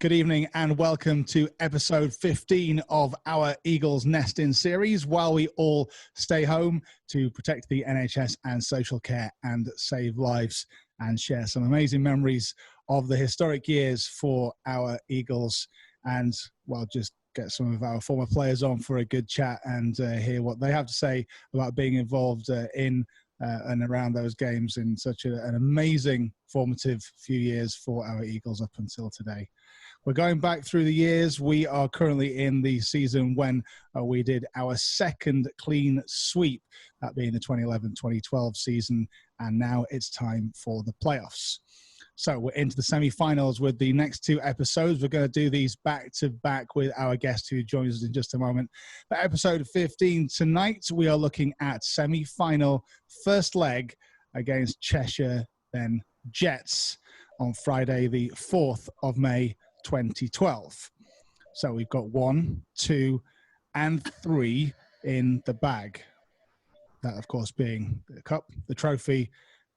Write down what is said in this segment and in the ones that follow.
Good evening and welcome to episode 15 of our Eagles Nest In series, while we all stay home to protect the NHS and social care and save lives and share some amazing memories of the historic years for our Eagles, and well, just get some of our former players on for a good chat and hear what they have to say about being involved in and around those games in such an amazing formative few years for our Eagles up until today. We're going back through the years. We are currently in the season when we did our second clean sweep, that being the 2011-2012 season, and now it's time for the playoffs. So we're into the semi-finals with the next two episodes. We're going to do these back-to-back with our guest who joins us in just a moment. For episode 15 tonight, we are looking at semi-final first leg against Cheshire Jets on Friday, the 4th of May, 2012. So we've got 1, 2, and 3 in the bag. That, of course, being the cup, the trophy,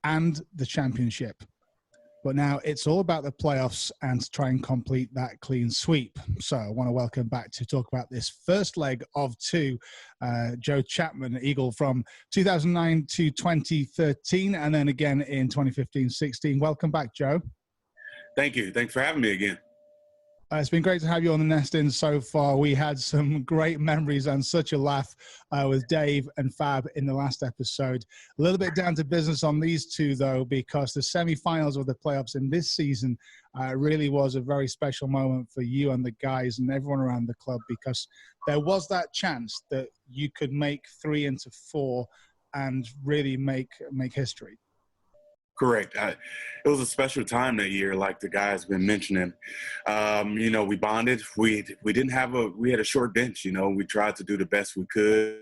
and the championship. But now it's all about the playoffs and to try and complete that clean sweep. So I want to welcome back to talk about this first leg of two, Joe Chapman, Eagle from 2009 to 2013, and then again in 2015-16. Welcome back, Joe. Thank you. Thanks for having me again. It's been great to have you on the Nest In so far. We had some great memories and such a laugh with Dave and Fab in the last episode. A little bit down to business on these two, though, because the semi-finals of the playoffs in this season really was a very special moment for you and the guys and everyone around the club, because there was that chance that you could make 3 into 4 and really make history. Correct. It was a special time that year, like the guys been mentioning. We bonded. We had a short bench. We tried to do the best we could.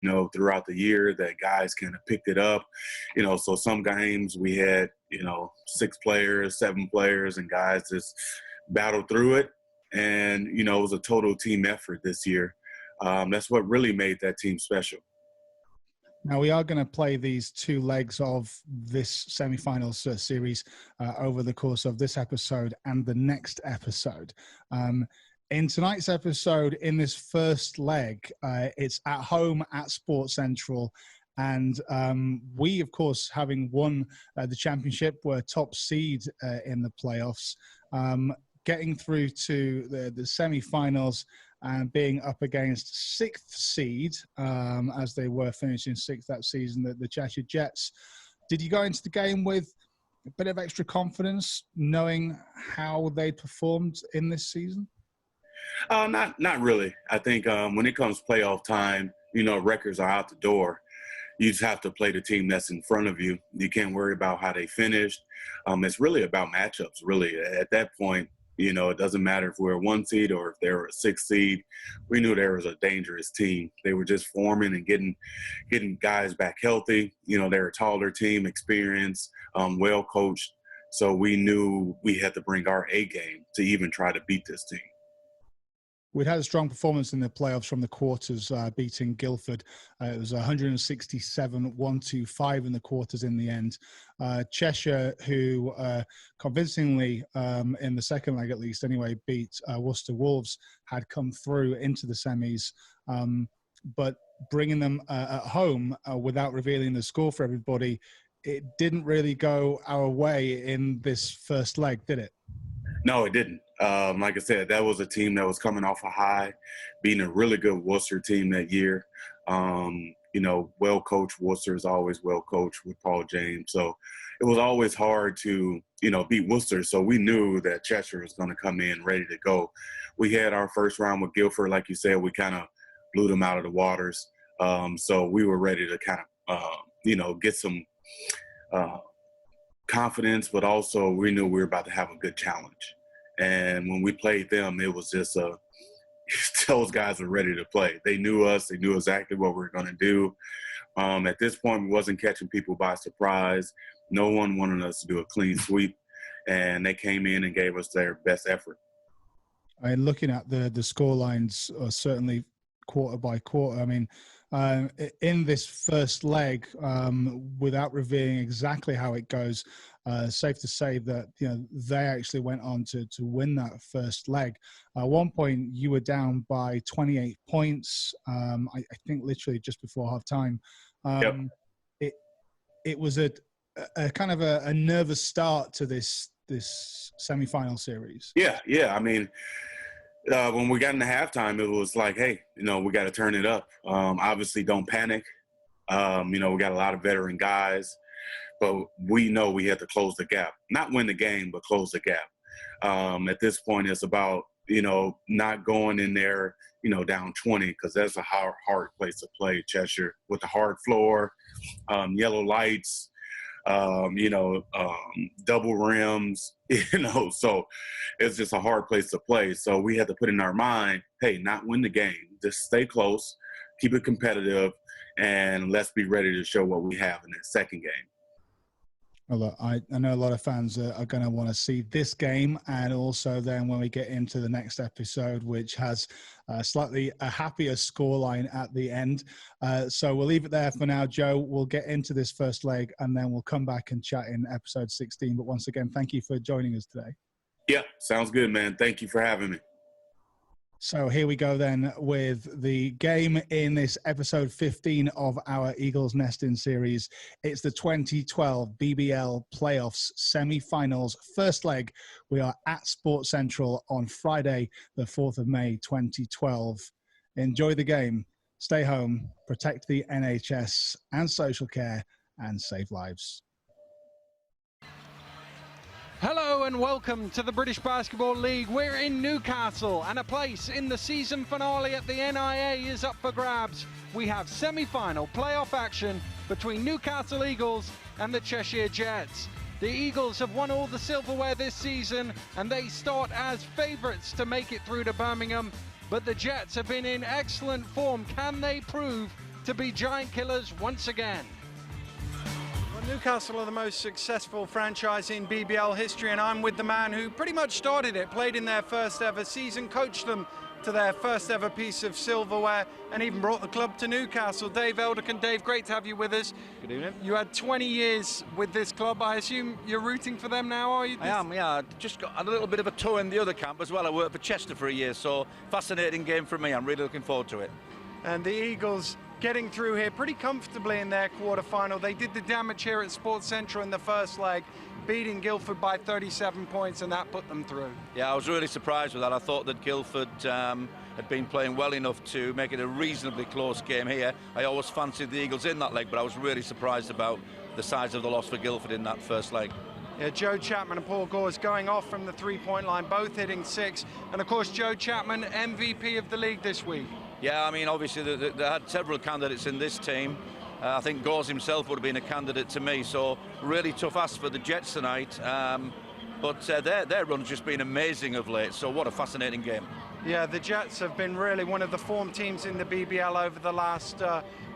Throughout the year, that guys kind of picked it up. So some games we had 6 players, 7 players, and guys just battled through it. And it was a total team effort this year. That's what really made that team special. Now, we are going to play these 2 legs of this semi-finals series over the course of this episode and the next episode. In tonight's episode, in this first leg, it's at home at Sports Central. And we, of course, having won the championship, were top seed in the playoffs. Getting through to the semi-finals and being up against 6th seed, as they were finishing 6th that season, the Cheshire Jets. Did you go into the game with a bit of extra confidence, knowing how they performed in this season? Not really. I think when it comes playoff time, records are out the door. You just have to play the team that's in front of you. You can't worry about how they finished. It's really about matchups, really. At that point, it doesn't matter if we're a 1 seed or if they were a 6 seed. We knew there was a dangerous team. They were just forming and getting guys back healthy. They're a taller team, experienced, well coached. So we knew we had to bring our A game to even try to beat this team. We'd had a strong performance in the playoffs from the quarters, beating Guildford. It was 167-125 in the quarters in the end. Cheshire, who convincingly, in the second leg at least anyway, beat Worcester Wolves, had come through into the semis. But bringing them at home without revealing the score for everybody, it didn't really go our way in this first leg, did it? No, it didn't. Like I said, that was a team that was coming off a high, beating a really good Worcester team that year. Well-coached. Worcester is always well-coached with Paul James. So it was always hard to, beat Worcester. So we knew that Cheshire was going to come in ready to go. We had our first round with Guildford. Like you said, we kind of blew them out of the waters. So we were ready to kind of, get some confidence, but also we knew we were about to have a good challenge. And when we played them, it was just those guys were ready to play. They knew us. They knew exactly what we were going to do. At this point, we wasn't catching people by surprise. No one wanted us to do a clean sweep, and they came in and gave us their best effort. Looking at the score lines, certainly quarter by quarter, in this first leg, without revealing exactly how it goes, safe to say that they actually went on to win that first leg. At one point, you were down by 28 points. I think literally just before half time. It was a kind of a nervous start to this semi-final series. Yeah. I mean, when we got into halftime, it was like, hey, we got to turn it up. Obviously, don't panic. We got a lot of veteran guys, but we know we had to close the gap. Not win the game, but close the gap. At this point, it's about, not going in there, down 20, because that's a hard place to play, Cheshire, with the hard floor, yellow lights, double rims, so it's just a hard place to play. So we had to put in our mind, hey, not win the game, just stay close, keep it competitive, and let's be ready to show what we have in that second game. Well, look, I know a lot of fans are going to want to see this game, and also then when we get into the next episode, which has slightly a happier scoreline at the end. So we'll leave it there for now, Joe. We'll get into this first leg, and then we'll come back and chat in episode 16. But once again, thank you for joining us today. Yeah, sounds good, man. Thank you for having me. So here we go then with the game in this episode 15 of our Eagles Nesting series. It's the 2012 BBL Playoffs semi-finals first leg. We are at Sports Central on Friday, the 4th of May, 2012. Enjoy the game. Stay home, protect the NHS and social care, and save lives. Hello and welcome to the British Basketball League. We're in Newcastle and a place in the season finale at the NIA is up for grabs. We have semi-final playoff action between Newcastle Eagles and the Cheshire Jets. The Eagles have won all the silverware this season and they start as favourites to make it through to Birmingham. But the Jets have been in excellent form. Can they prove to be giant killers once again? Newcastle are the most successful franchise in BBL history, and I'm with the man who pretty much started it, played in their first ever season, coached them to their first ever piece of silverware, and even brought the club to Newcastle. Dave Elderkin. Dave, great to have you with us. Good evening. You had 20 years with this club. I assume you're rooting for them now, are you? I am, yeah. Just got a little bit of a toe in the other camp as well. I worked for Chester for a year, so fascinating game for me. I'm really looking forward to it. And the Eagles getting through here pretty comfortably in their quarterfinal. They did the damage here at Sports Central in the first leg, beating Guildford by 37 points, and that put them through. Yeah, I was really surprised with that. I thought that Guildford had been playing well enough to make it a reasonably close game here. I always fancied the Eagles in that leg, but I was really surprised about the size of the loss for Guildford in that first leg. Yeah, Joe Chapman and Paul Gores going off from the three-point line, both hitting 6. And of course, Joe Chapman, MVP of the league this week. Yeah, I mean, obviously they had several candidates in this team. I think Gores himself would have been a candidate to me, so really tough ask for the Jets tonight. But their run's just been amazing of late, so what a fascinating game. Yeah, the Jets have been really one of the form teams in the BBL over the last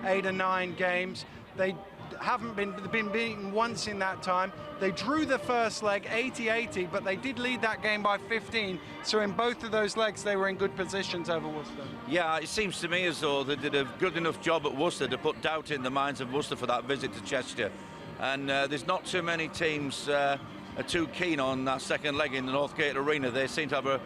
8 or 9 games. They haven't been beaten once in that time. They drew the first leg 80-80, but they did lead that game by 15. So in both of those legs, they were in good positions over Worcester. Yeah, it seems to me as though they did a good enough job at Worcester to put doubt in the minds of Worcester for that visit to Chester. And there's not too many teams are too keen on that second leg in the Northgate Arena. They seem to have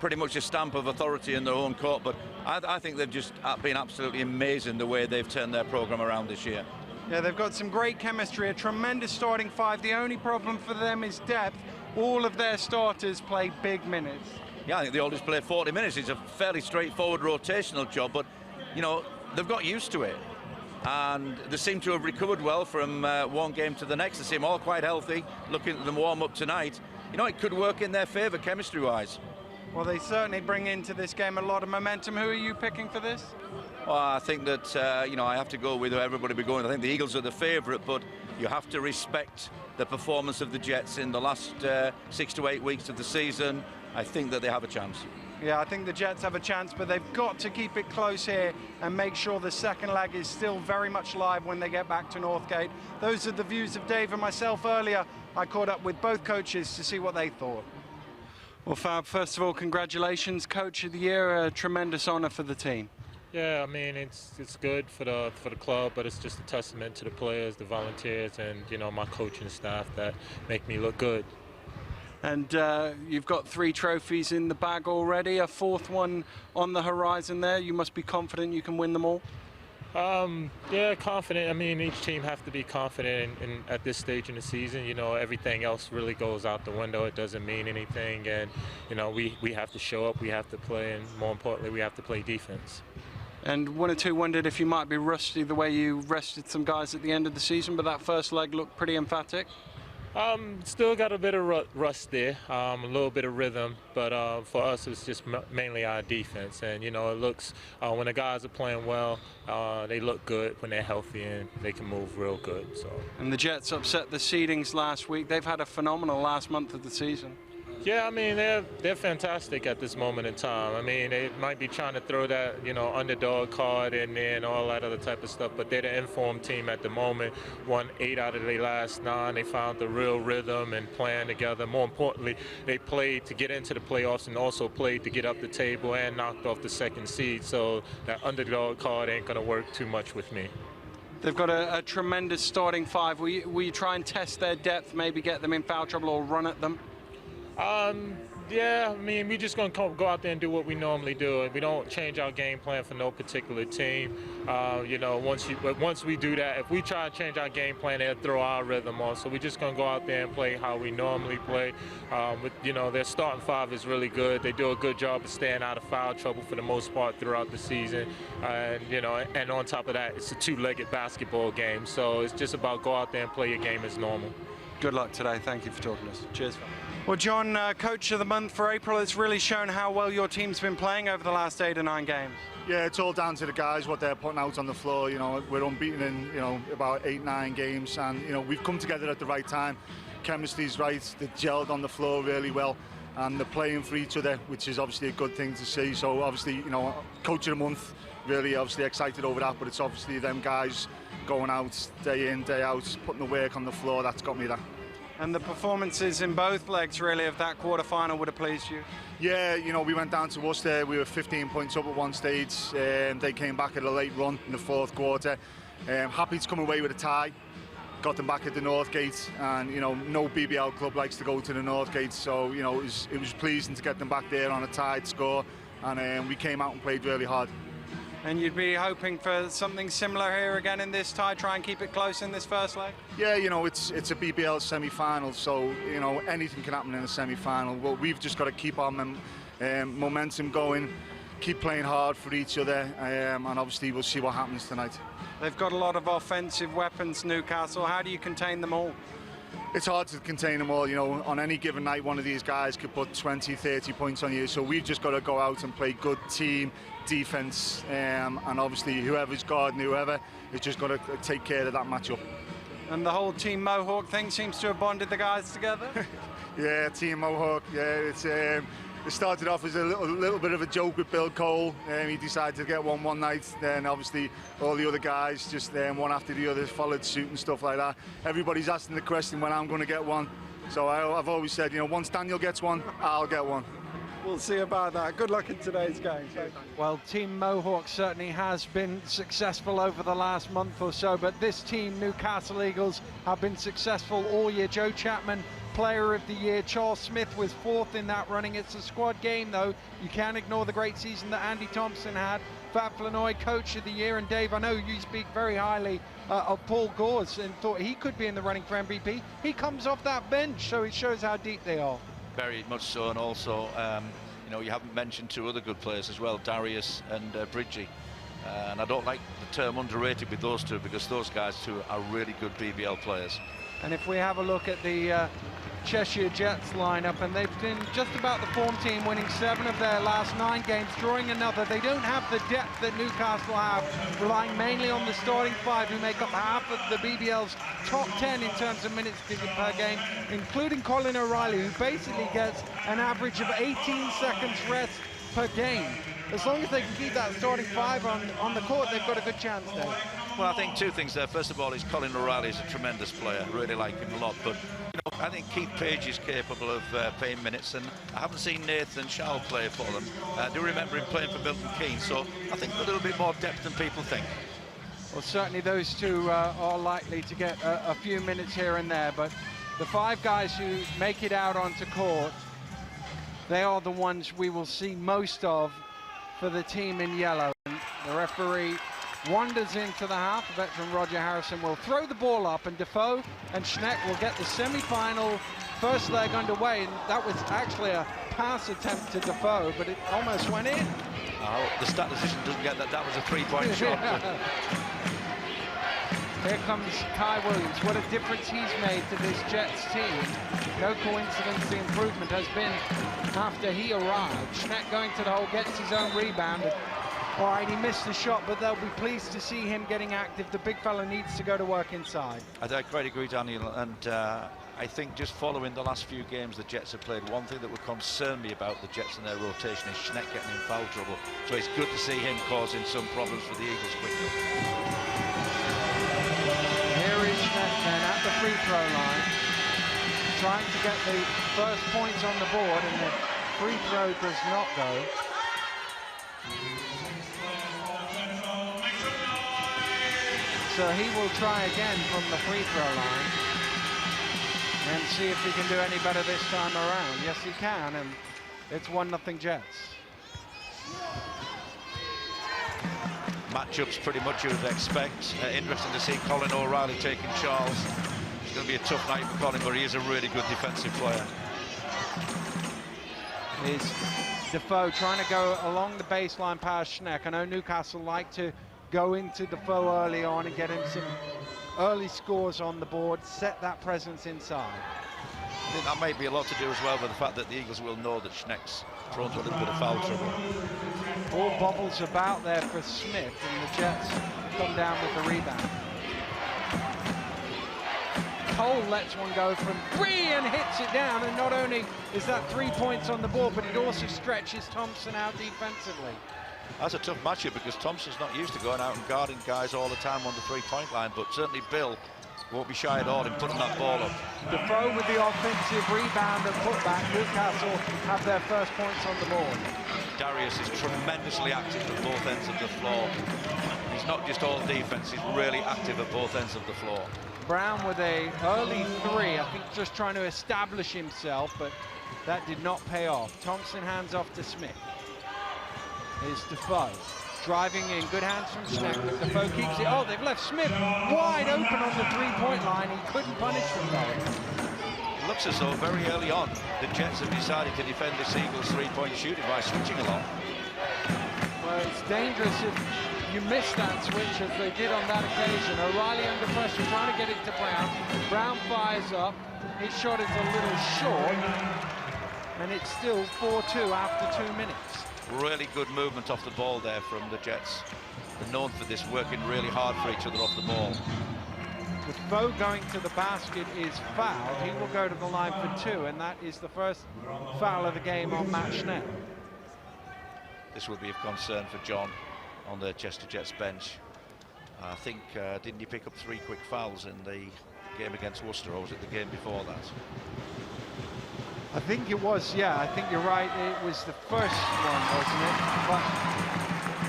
pretty much a stamp of authority in their own court. But I think they've just been absolutely amazing the way they've turned their program around this year. Yeah, they've got some great chemistry, a tremendous starting 5. The only problem for them is depth. All of their starters play big minutes. Yeah, I think they all just play 40 minutes. It's a fairly straightforward rotational job, but, they've got used to it. And they seem to have recovered well from one game to the next. They seem all quite healthy. Looking at them warm up tonight, it could work in their favour chemistry-wise. Well, they certainly bring into this game a lot of momentum. Who are you picking for this? Well, I think that, I have to go with who everybody be going. I think the Eagles are the favourite, but you have to respect the performance of the Jets in the last 6 to 8 weeks of the season. I think that they have a chance. Yeah, I think the Jets have a chance, but they've got to keep it close here and make sure the second leg is still very much live when they get back to Northgate. Those are the views of Dave and myself earlier. I caught up with both coaches to see what they thought. Well, Fab, first of all, congratulations. Coach of the Year, a tremendous honour for the team. Yeah, I mean it's good for the club, but it's just a testament to the players, the volunteers, and my coaching staff that make me look good. And you've got 3 trophies in the bag already, a 4th one on the horizon there. You must be confident you can win them all. Yeah, confident. I mean, each team have to be confident in at this stage in the season. Everything else really goes out the window. It doesn't mean anything, and we have to show up, we have to play, and more importantly, we have to play defense. And 1 or 2 wondered if you might be rusty the way you rested some guys at the end of the season, but that first leg looked pretty emphatic. Still got a bit of rust there, a little bit of rhythm, but for us it's just mainly our defense. And it looks, when the guys are playing well, they look good when they're healthy and they can move real good. And the Jets upset the seedings last week. They've had a phenomenal last month of the season. Yeah, I mean, they're fantastic at this moment in time. I mean, they might be trying to throw that, underdog card in there and all that other type of stuff, but they're the informed team at the moment. Won 8 out of their last 9. They found the real rhythm and playing together. More importantly, they played to get into the playoffs and also played to get up the table and knocked off the 2nd seed, so that underdog card ain't going to work too much with me. They've got a tremendous starting 5. Will you try and test their depth, maybe get them in foul trouble or run at them? Yeah, I mean, we're just going to go out there and do what we normally do. We don't change our game plan for no particular team. Once we do that, if we try to change our game plan, they'll throw our rhythm on. So we're just going to go out there and play how we normally play. Their starting 5 is really good. They do a good job of staying out of foul trouble for the most part throughout the season. And on top of that, it's a 2-legged basketball game. So it's just about go out there and play your game as normal. Good luck today. Thank you for talking to us. Cheers. Well, John, Coach of the Month for April, it's really shown how well your team's been playing over the last 8 or 9 games. Yeah, it's all down to the guys, what they're putting out on the floor. We're unbeaten in, about 8-9 games, and, we've come together at the right time. Chemistry's right, they've gelled on the floor really well, and they're playing for each other, which is obviously a good thing to see. So obviously, Coach of the Month, really obviously excited over that, but it's obviously them guys going out day in, day out, putting the work on the floor, that's got me there. And the performances in both legs, really, of that quarter-final would have pleased you? Yeah, we went down to Worcester. We were 15 points up at one stage. They came back at a late run in the 4th quarter. Happy to come away with a tie. Got them back at the Northgate, and no BBL club likes to go to the Northgate, so it was pleasing to get them back there on a tied score, and we came out and played really hard. And you'd be hoping for something similar here again in this tie, try and keep it close in this first leg? Yeah, it's a BBL semi-final, so anything can happen in a semi-final. Well, we've just got to keep our momentum going, keep playing hard for each other, and obviously we'll see what happens tonight. They've got a lot of offensive weapons, Newcastle. How do you contain them all? It's hard to contain them all. On any given night, one of these guys could put 20, 30 points on you. So we've just got to go out and play good team defense. And obviously, whoever's guarding whoever is just got to take care of that matchup. And the whole Team Mohawk thing seems to have bonded the guys together? Yeah, Team Mohawk. Yeah, it started off as a little bit of a joke with Bill Cole. He decided to get one night. Then obviously all the other guys just one after the other followed suit and stuff like that. Everybody's asking the question when I'm going to get one. So I've always said, once Daniel gets one, I'll get one. We'll see about that. Good luck in today's game. Well, Team Mohawk certainly has been successful over the last month or so, but this team, Newcastle Eagles, have been successful all year. Joe Chapman, Player of the Year. Charles Smith was 4th in that running. It's a squad game, though. You can't ignore the great season that Andy Thompson had. Fab Flanoy, Coach of the Year. And Dave, I know you speak very highly of Paul Gores and thought he could be in the running for MVP. He comes off that bench, so it shows how deep they are. Very much so, and also, you haven't mentioned 2 other good players as well, Darius and Bridgie. And I don't like the term underrated with those 2 because those guys too are really good BBL players. And if we have a look at the Cheshire Jets lineup, and they've been just about the form team, winning 7 of their last 9 games, drawing another. They don't have the depth that Newcastle have, relying mainly on the starting 5 who make up half of the BBL's top 10 in terms of minutes given per game, including Colin O'Reilly, who basically gets an average of 18 seconds rest per game. As long as they can keep that starting 5 on the court, they've got a good chance there. Well, I think 2 things there. First of all, Colin O'Reilly is a tremendous player. I really like him a lot. But I think Keith Page is capable of playing minutes, and I haven't seen Nathan Shaw play for them. I do remember him playing for Milton Keynes, so I think a little bit more depth than people think. Well, certainly those two are likely to get a few minutes here and there, but the 5 guys who make it out onto court, they are the ones we will see most of for the team in yellow. And the referee wanders into the half. The veteran Roger Harrison will throw the ball up, and Defoe and Schneck will get the semi-final first leg underway. And that was actually a pass attempt to Defoe, but it almost went in. Oh, the statistician doesn't get that. That was a 3-point shot. Here comes Kai Williams. What a difference he's made to this Jets team. No coincidence the improvement has been after he arrived. Schneck going to the hole, gets his own rebound. All right, he missed the shot, but they'll be pleased to see him getting active. The big fella needs to go to work inside. I quite agree, Daniel, and I think just following the last few games the Jets have played, one thing that would concern me about the Jets and their rotation is Schneck getting in foul trouble. So it's good to see him causing some problems for the Eagles quickly. Here is Schneck then at the free throw line, trying to get the first points on the board, and the free throw does not go. So he will try again from the free throw line and see if he can do any better this time around. Yes, he can, and it's 1-0 Jets. Matchups pretty much you would expect. Interesting to see Colin O'Reilly taking Charles. It's going to be a tough night for Colin, but he is a really good defensive player. Is Defoe trying to go along the baseline past Schneck. I know Newcastle like to go into Defoe early on and get him some early scores on the board, set that presence inside. I think that may be a lot to do as well with the fact that the Eagles will know that Schneck's prone to a little bit of foul trouble. Ball bobbles about there for Smith, and the Jets come down with the rebound. Cole lets one go from 3 and hits it down, and not only is that 3 points on the board, but it also stretches Thompson out defensively. That's a tough matchup because Thompson's not used to going out and guarding guys all the time on the three-point line, but certainly Bill won't be shy at all in putting that ball up. Defoe with the offensive rebound and putback. Newcastle have their first points on the board. Darius is tremendously active at both ends of the floor. He's not just all defense, he's really active at both ends of the floor. Brown with a early 3, I think just trying to establish himself, but that did not pay off. Thompson hands off to Smith. Here's Defoe. Driving in, good hands from Schneck, but Defoe keeps it. Oh, they've left Smith wide open on the 3-point line. He couldn't punish them though. It looks as though very early on, the Jets have decided to defend this Eagles 3-point shooting by switching a lot. Well, it's dangerous if you miss that switch, as they did on that occasion. O'Reilly under pressure, trying to get it to Brown. Brown fires up. His shot is a little short, and it's still 4-2 after 2 minutes. Really good movement off the ball there from the Jets. They're known for this, working really hard for each other off the ball. Defoe going to the basket is fouled. He will go to the line for 2, and that is the first foul of the game on Matt Schneck. This will be of concern for John on the Chester Jets bench. I think, didn't he pick up 3 quick fouls in the game against Worcester, or was it the game before that? I think it was, yeah, I think you're right. It was the first one, wasn't it? But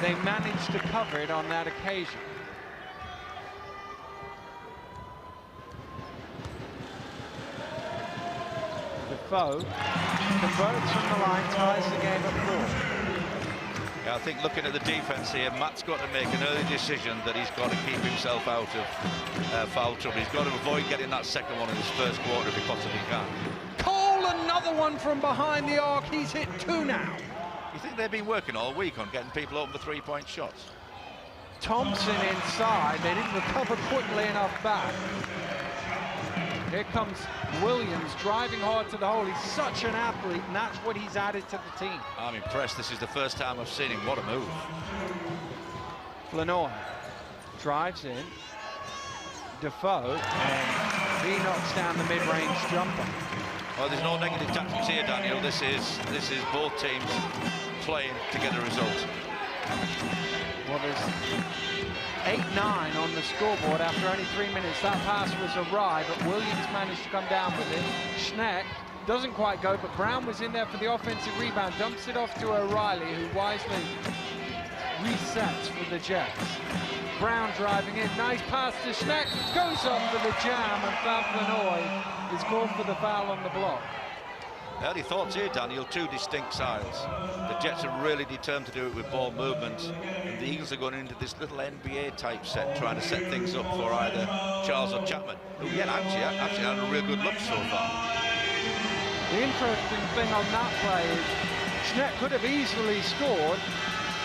they managed to cover it on that occasion. Defoe converts from the line, ties the game at 4. Yeah, I think looking at the defense here, Matt's got to make an early decision that he's got to keep himself out of foul trouble. He's got to avoid getting that second one in his first quarter if he possibly can. Another one from behind the arc. He's hit 2 now. You think they've been working all week on getting people open for 3-point shots? Thompson inside. They didn't recover quickly enough back. Here comes Williams driving hard to the hole. He's such an athlete, and that's what he's added to the team. I'm impressed. This is the first time I've seen him. What a move. Flanoy drives in. Defoe, and he knocks down the mid-range jumper. Well, there's no negative tactics here, Daniel. This is both teams playing to get a result. Well, there's 8-9 on the scoreboard after only 3 minutes. That pass was awry, but Williams managed to come down with it. Schneck doesn't quite go, but Brown was in there for the offensive rebound, dumps it off to O'Reilly, who wisely resets for the Jets. Brown driving in, nice pass to Schneck, goes up for the jam, and Fab Flanoy is called for the foul on the block. Early thoughts here, Daniel, two distinct styles. The Jets are really determined to do it with ball movement, and the Eagles are going into this little NBA type set, trying to set things up for either Charles or Chapman, who actually had a real good look so far. The interesting thing on that play is Schneck could have easily scored,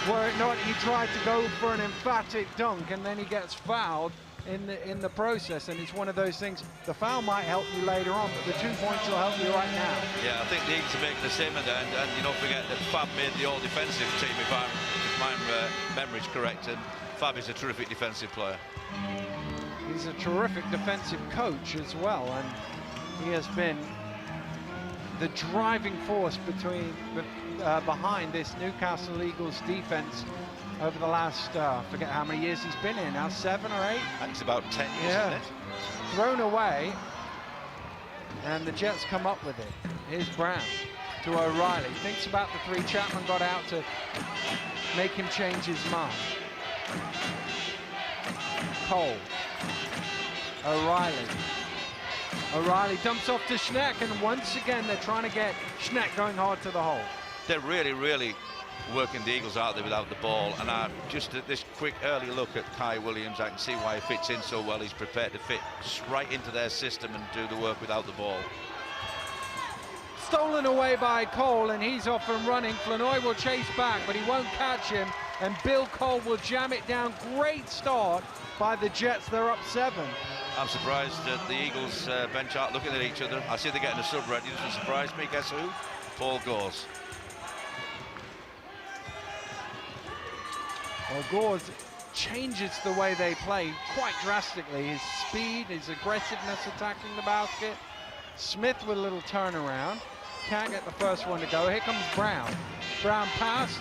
were it not he tried to go for an emphatic dunk and then he gets fouled in the process, and it's one of those things. The foul might help you later on, but the 2 points will help you right now. Yeah, I think the Eagles are making the same at the end, and you don't forget that Fab made the all-defensive team, if my memory's correct, and Fab is a terrific defensive player. He's a terrific defensive coach as well, and he has been the driving force behind this Newcastle Eagles defense over the last, forget how many years he's been in now, 7 or 8? I think it's about 10 years, isn't it? Thrown away, and the Jets come up with it. Here's Brown to O'Reilly. Thinks about the three. Chapman got out to make him change his mind. Cole. O'Reilly dumps off to Schneck, and once again they're trying to get Schneck going hard to the hole. They're really working the Eagles out there without the ball, and just at this quick early look at Kai Williams, I can see why he fits in so well. He's prepared to fit right into their system and do the work without the ball. Stolen away by Cole, and he's off and running. Flanoy will chase back, but he won't catch him, and Bill Cole will jam it down. Great start by the Jets. They're up 7. I'm surprised that the Eagles bench aren't looking at each other. I see they're getting a sub ready. Doesn't surprise me. Guess who? Paul Gores. Well, Gores changes the way they play quite drastically. His speed, his aggressiveness attacking the basket. Smith with a little turnaround. Can't get the first one to go. Here comes Brown. Brown passed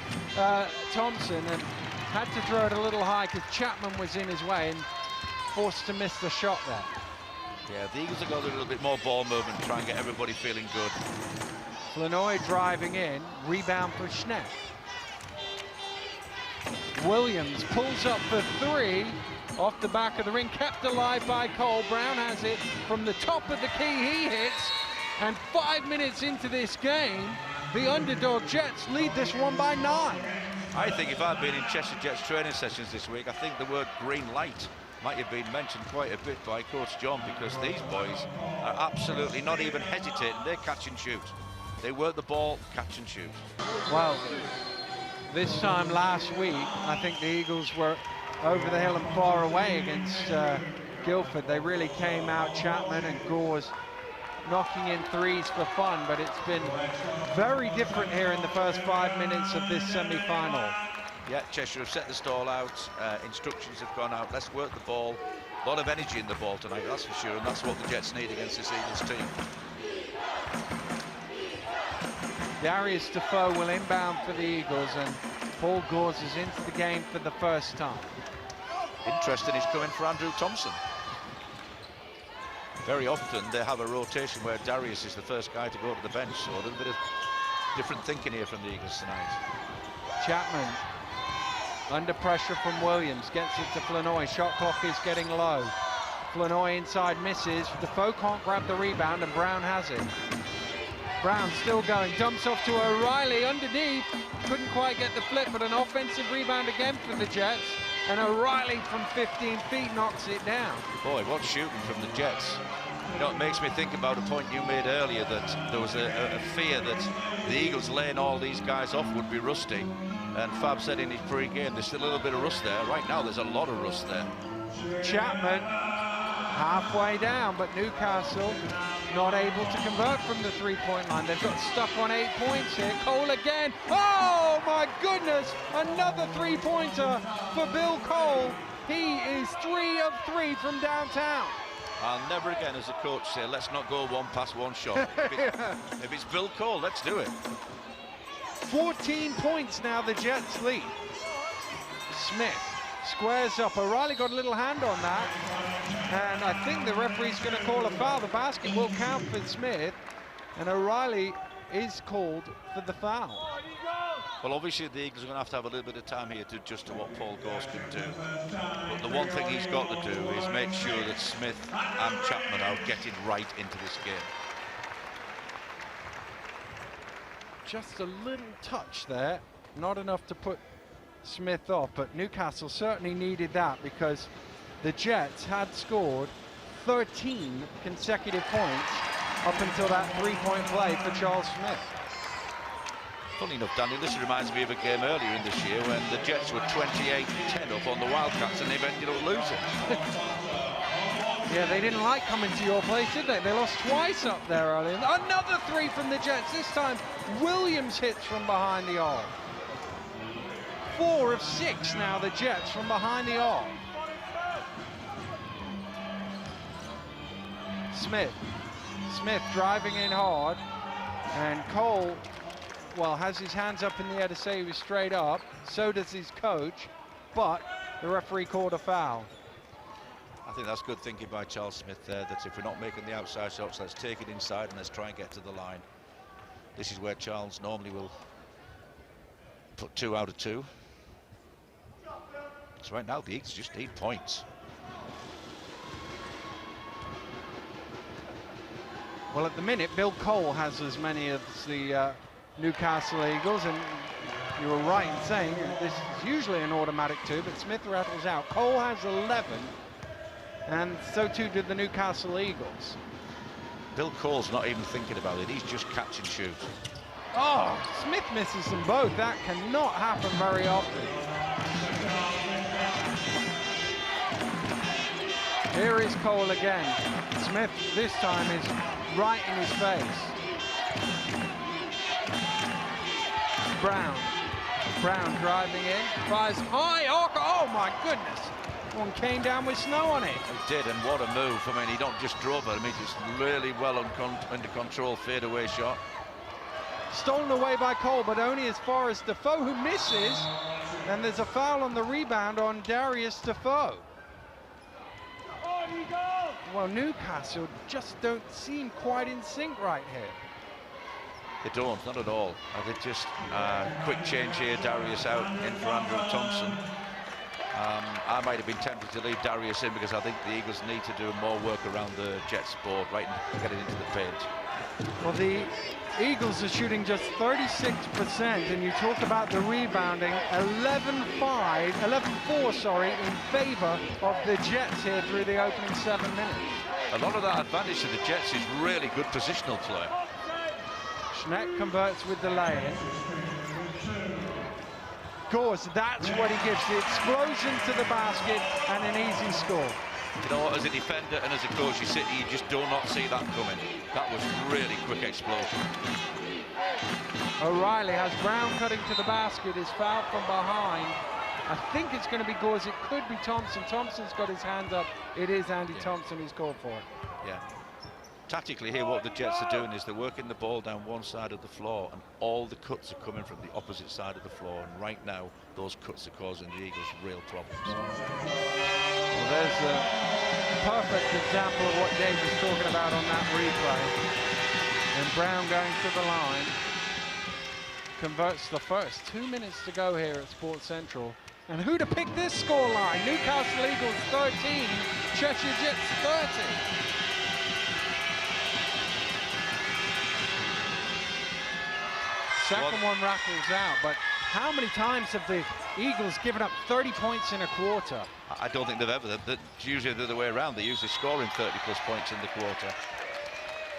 Thompson and had to throw it a little high because Chapman was in his way and forced to miss the shot there. Yeah, the Eagles have got a little bit more ball movement, try and get everybody feeling good. Flanoy driving in, rebound for Schneck. Williams pulls up for 3 off the back of the ring, kept alive by Cole. Brown has it from the top of the key, he hits, and 5 minutes into this game, the underdog Jets lead this one by 9. I think if I'd been in Cheshire Jets training sessions this week, I think the word green light might have been mentioned quite a bit by Coach John, because these boys are absolutely not even hesitating. They catch and shoot. They work the ball, catch and shoot. Well, this time last week, I think the Eagles were over the hill and far away against Guildford. They really came out, Chapman and Gores knocking in threes for fun, but it's been very different here in the first 5 minutes of this semi-final. Yeah, Cheshire have set the stall out, instructions have gone out, let's work the ball. A lot of energy in the ball tonight, that's for sure, and that's what the Jets need against this Eagles team. Darius Defoe will inbound for the Eagles, and Paul Gores is into the game for the first time. Interesting, he's coming for Andrew Thompson. Very often they have a rotation where Darius is the first guy to go to the bench, so a little bit of different thinking here from the Eagles tonight. Chapman under pressure from Williams, gets it to Flanoy. Shot clock is getting low. Flanoy inside misses. Defoe can't grab the rebound, and Brown has it. Brown still going, dumps off to O'Reilly underneath. Couldn't quite get the flip, but an offensive rebound again for the Jets. And O'Reilly from 15 feet knocks it down. Boy, what shooting from the Jets. You know, it makes me think about a point you made earlier, that there was a fear that the Eagles laying all these guys off would be rusty. And Fab said in his pre-game, there's still a little bit of rust there. Right now, there's a lot of rust there. Chapman halfway down, but Newcastle not able to convert from the three-point line. They've got stuck on 8 points here. Cole again. Oh, my goodness. Another three-pointer for Bill Cole. He is 3 of 3 from downtown. I'll never again, as a coach, say, let's not go one pass, one shot. If it's Bill Cole, let's do it. 14 points now, the Jets lead. Smith squares up. O'Reilly got a little hand on that, and I think the referee's going to call a foul. The basket will count for Smith, and O'Reilly is called for the foul. Well, obviously the Eagles are going to have a little bit of time here to adjust to what Paul Gorse can do. But the one thing he's got to do is make sure that Smith and Chapman are getting right into this game. Just a little touch there, not enough to put Smith off, but Newcastle certainly needed that because the Jets had scored 13 consecutive points up until that three-point play for Charles Smith. Funny enough, Daniel, this reminds me of a game earlier in this year when the Jets were 28-10 up on the Wildcats and they've ended up losing. Yeah, they didn't like coming to your place, did they? They lost twice up there earlier. Another three from the Jets. This time, Williams hits from behind the arc. 4 of 6 now, the Jets from behind the arc. Smith driving in hard, and Cole, well, has his hands up in the air to say he was straight up. So does his coach, but the referee called a foul. I think that's good thinking by Charles Smith there, that if we're not making the outside shots, let's take it inside and let's try and get to the line. This is where Charles normally will put 2 out of 2. So right now the Eagles just need points. Well, at the minute, Bill Cole has as many as the Newcastle Eagles, and you were right in saying this is usually an automatic 2, but Smith rattles out. Cole has 11, and so too did the Newcastle Eagles. Bill Cole's not even thinking about it, he's just catch and shoot. Oh, Smith misses them both. That cannot happen very often. Here is Cole again. Smith this time is right in his face. Brown driving in, fires high. Oh my goodness. One came down with snow on it. He did, and what a move. I mean, he don't just drop it, I mean, just really well under control fadeaway shot. Stolen away by Cole, but only as far as Defoe, who misses. And there's a foul on the rebound on Darius Defoe. Well, Newcastle just don't seem quite in sync right here. They don't, not at all. They just quick change here, Darius out in for Andrew Thompson. I might have been tempted to leave Darius in because I think the Eagles need to do more work around the Jets board, right, and get it into the paint. Well, the Eagles are shooting just 36%, and you talk about the rebounding, 11-4, sorry, in favor of the Jets here through the opening 7 minutes. A lot of that advantage to the Jets is really good positional play. Schneck converts with the lay-in. Gorse, that's what he gives, the explosion to the basket and an easy score. You know what, as a defender and as a coach, you just do not see that coming. That was really quick explosion. O'Reilly has Brown cutting to the basket, is fouled from behind. I think it's going to be Gorse, it could be Thompson. Thompson's got his hand up. It is Andy Thompson who's called for it. Yeah. Tactically here, what the Jets are doing is they're working the ball down one side of the floor, and all the cuts are coming from the opposite side of the floor, and right now those cuts are causing the Eagles real problems. Well, there's a perfect example of what Dave was talking about on that replay. And Brown going to the line, converts the first. 2 minutes to go here at Sports Central. And who to pick this scoreline? Newcastle Eagles 13, Cheshire Jets 30. Second one rattles out, but how many times have the Eagles given up 30 points in a quarter? I don't think they've ever. It's usually the other way around. They're usually scoring 30-plus points in the quarter.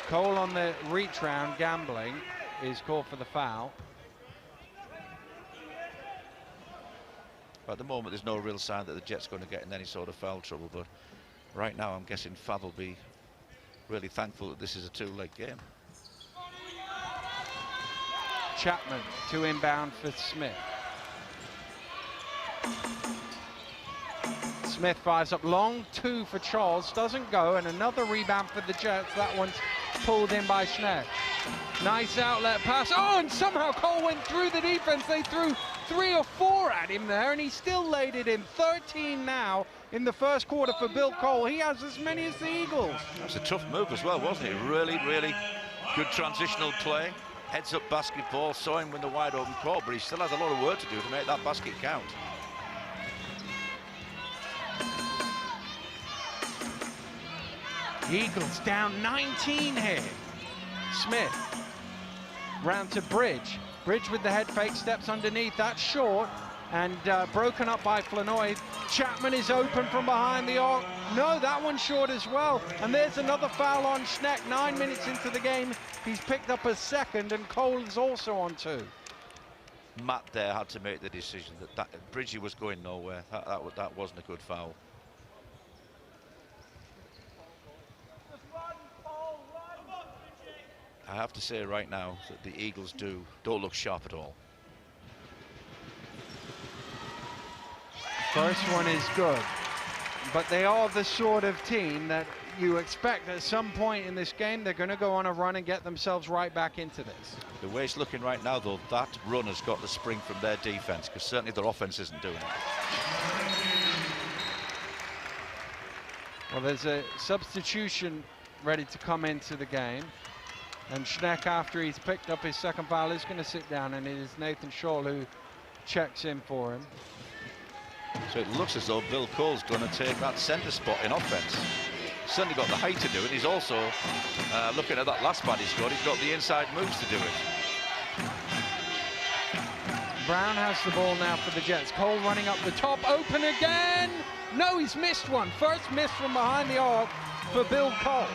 Cole on the reach round, gambling, is called for the foul. But at the moment, there's no real sign that the Jets are going to get in any sort of foul trouble. But right now, I'm guessing Fav will be really thankful that this is a two-leg game. Chapman to inbound for Smith. Smith fires up long, 2 for Charles, doesn't go, and another rebound for the Jets. That one's pulled in by Schneck. Nice outlet pass. Oh, and somehow Cole went through the defense. They threw 3 or 4 at him there, and he still laid it in. 13 now in the first quarter for Bill Cole. He has as many as the Eagles. That was a tough move as well, wasn't it? Really, really good transitional play. Heads up basketball, saw him with the wide open court, but he still has a lot of work to do to make that basket count. Eagles down 19 here. Smith round to Bridge. Bridge with the head fake, steps underneath. That's short and broken up by Flanoy. Chapman is open from behind the arc. No, that one's short as well. And there's another foul on Schneck. 9 minutes into the game, he's picked up a second, and Cole is also on 2. Matt there had to make the decision that Bridgie was going nowhere. That wasn't a good foul. I have to say right now that the Eagles don't look sharp at all. First one is good, but they are the sort of team that you expect at some point in this game they're going to go on a run and get themselves right back into this. The way it's looking right now, though, that run has got the spring from their defense, because certainly their offense isn't doing it. Well, there's a substitution ready to come into the game. And Schneck, after he's picked up his second foul, is going to sit down, and it is Nathan Shaw who checks in for him. So it looks as though Bill Cole's going to take that centre spot in offense. Certainly got the height to do it. He's also, looking at that last bad he scored, he's got the inside moves to do it. Brown has the ball now for the Jets. Cole running up the top, open again. No, he's missed one. First miss from behind the arc for Bill Cole.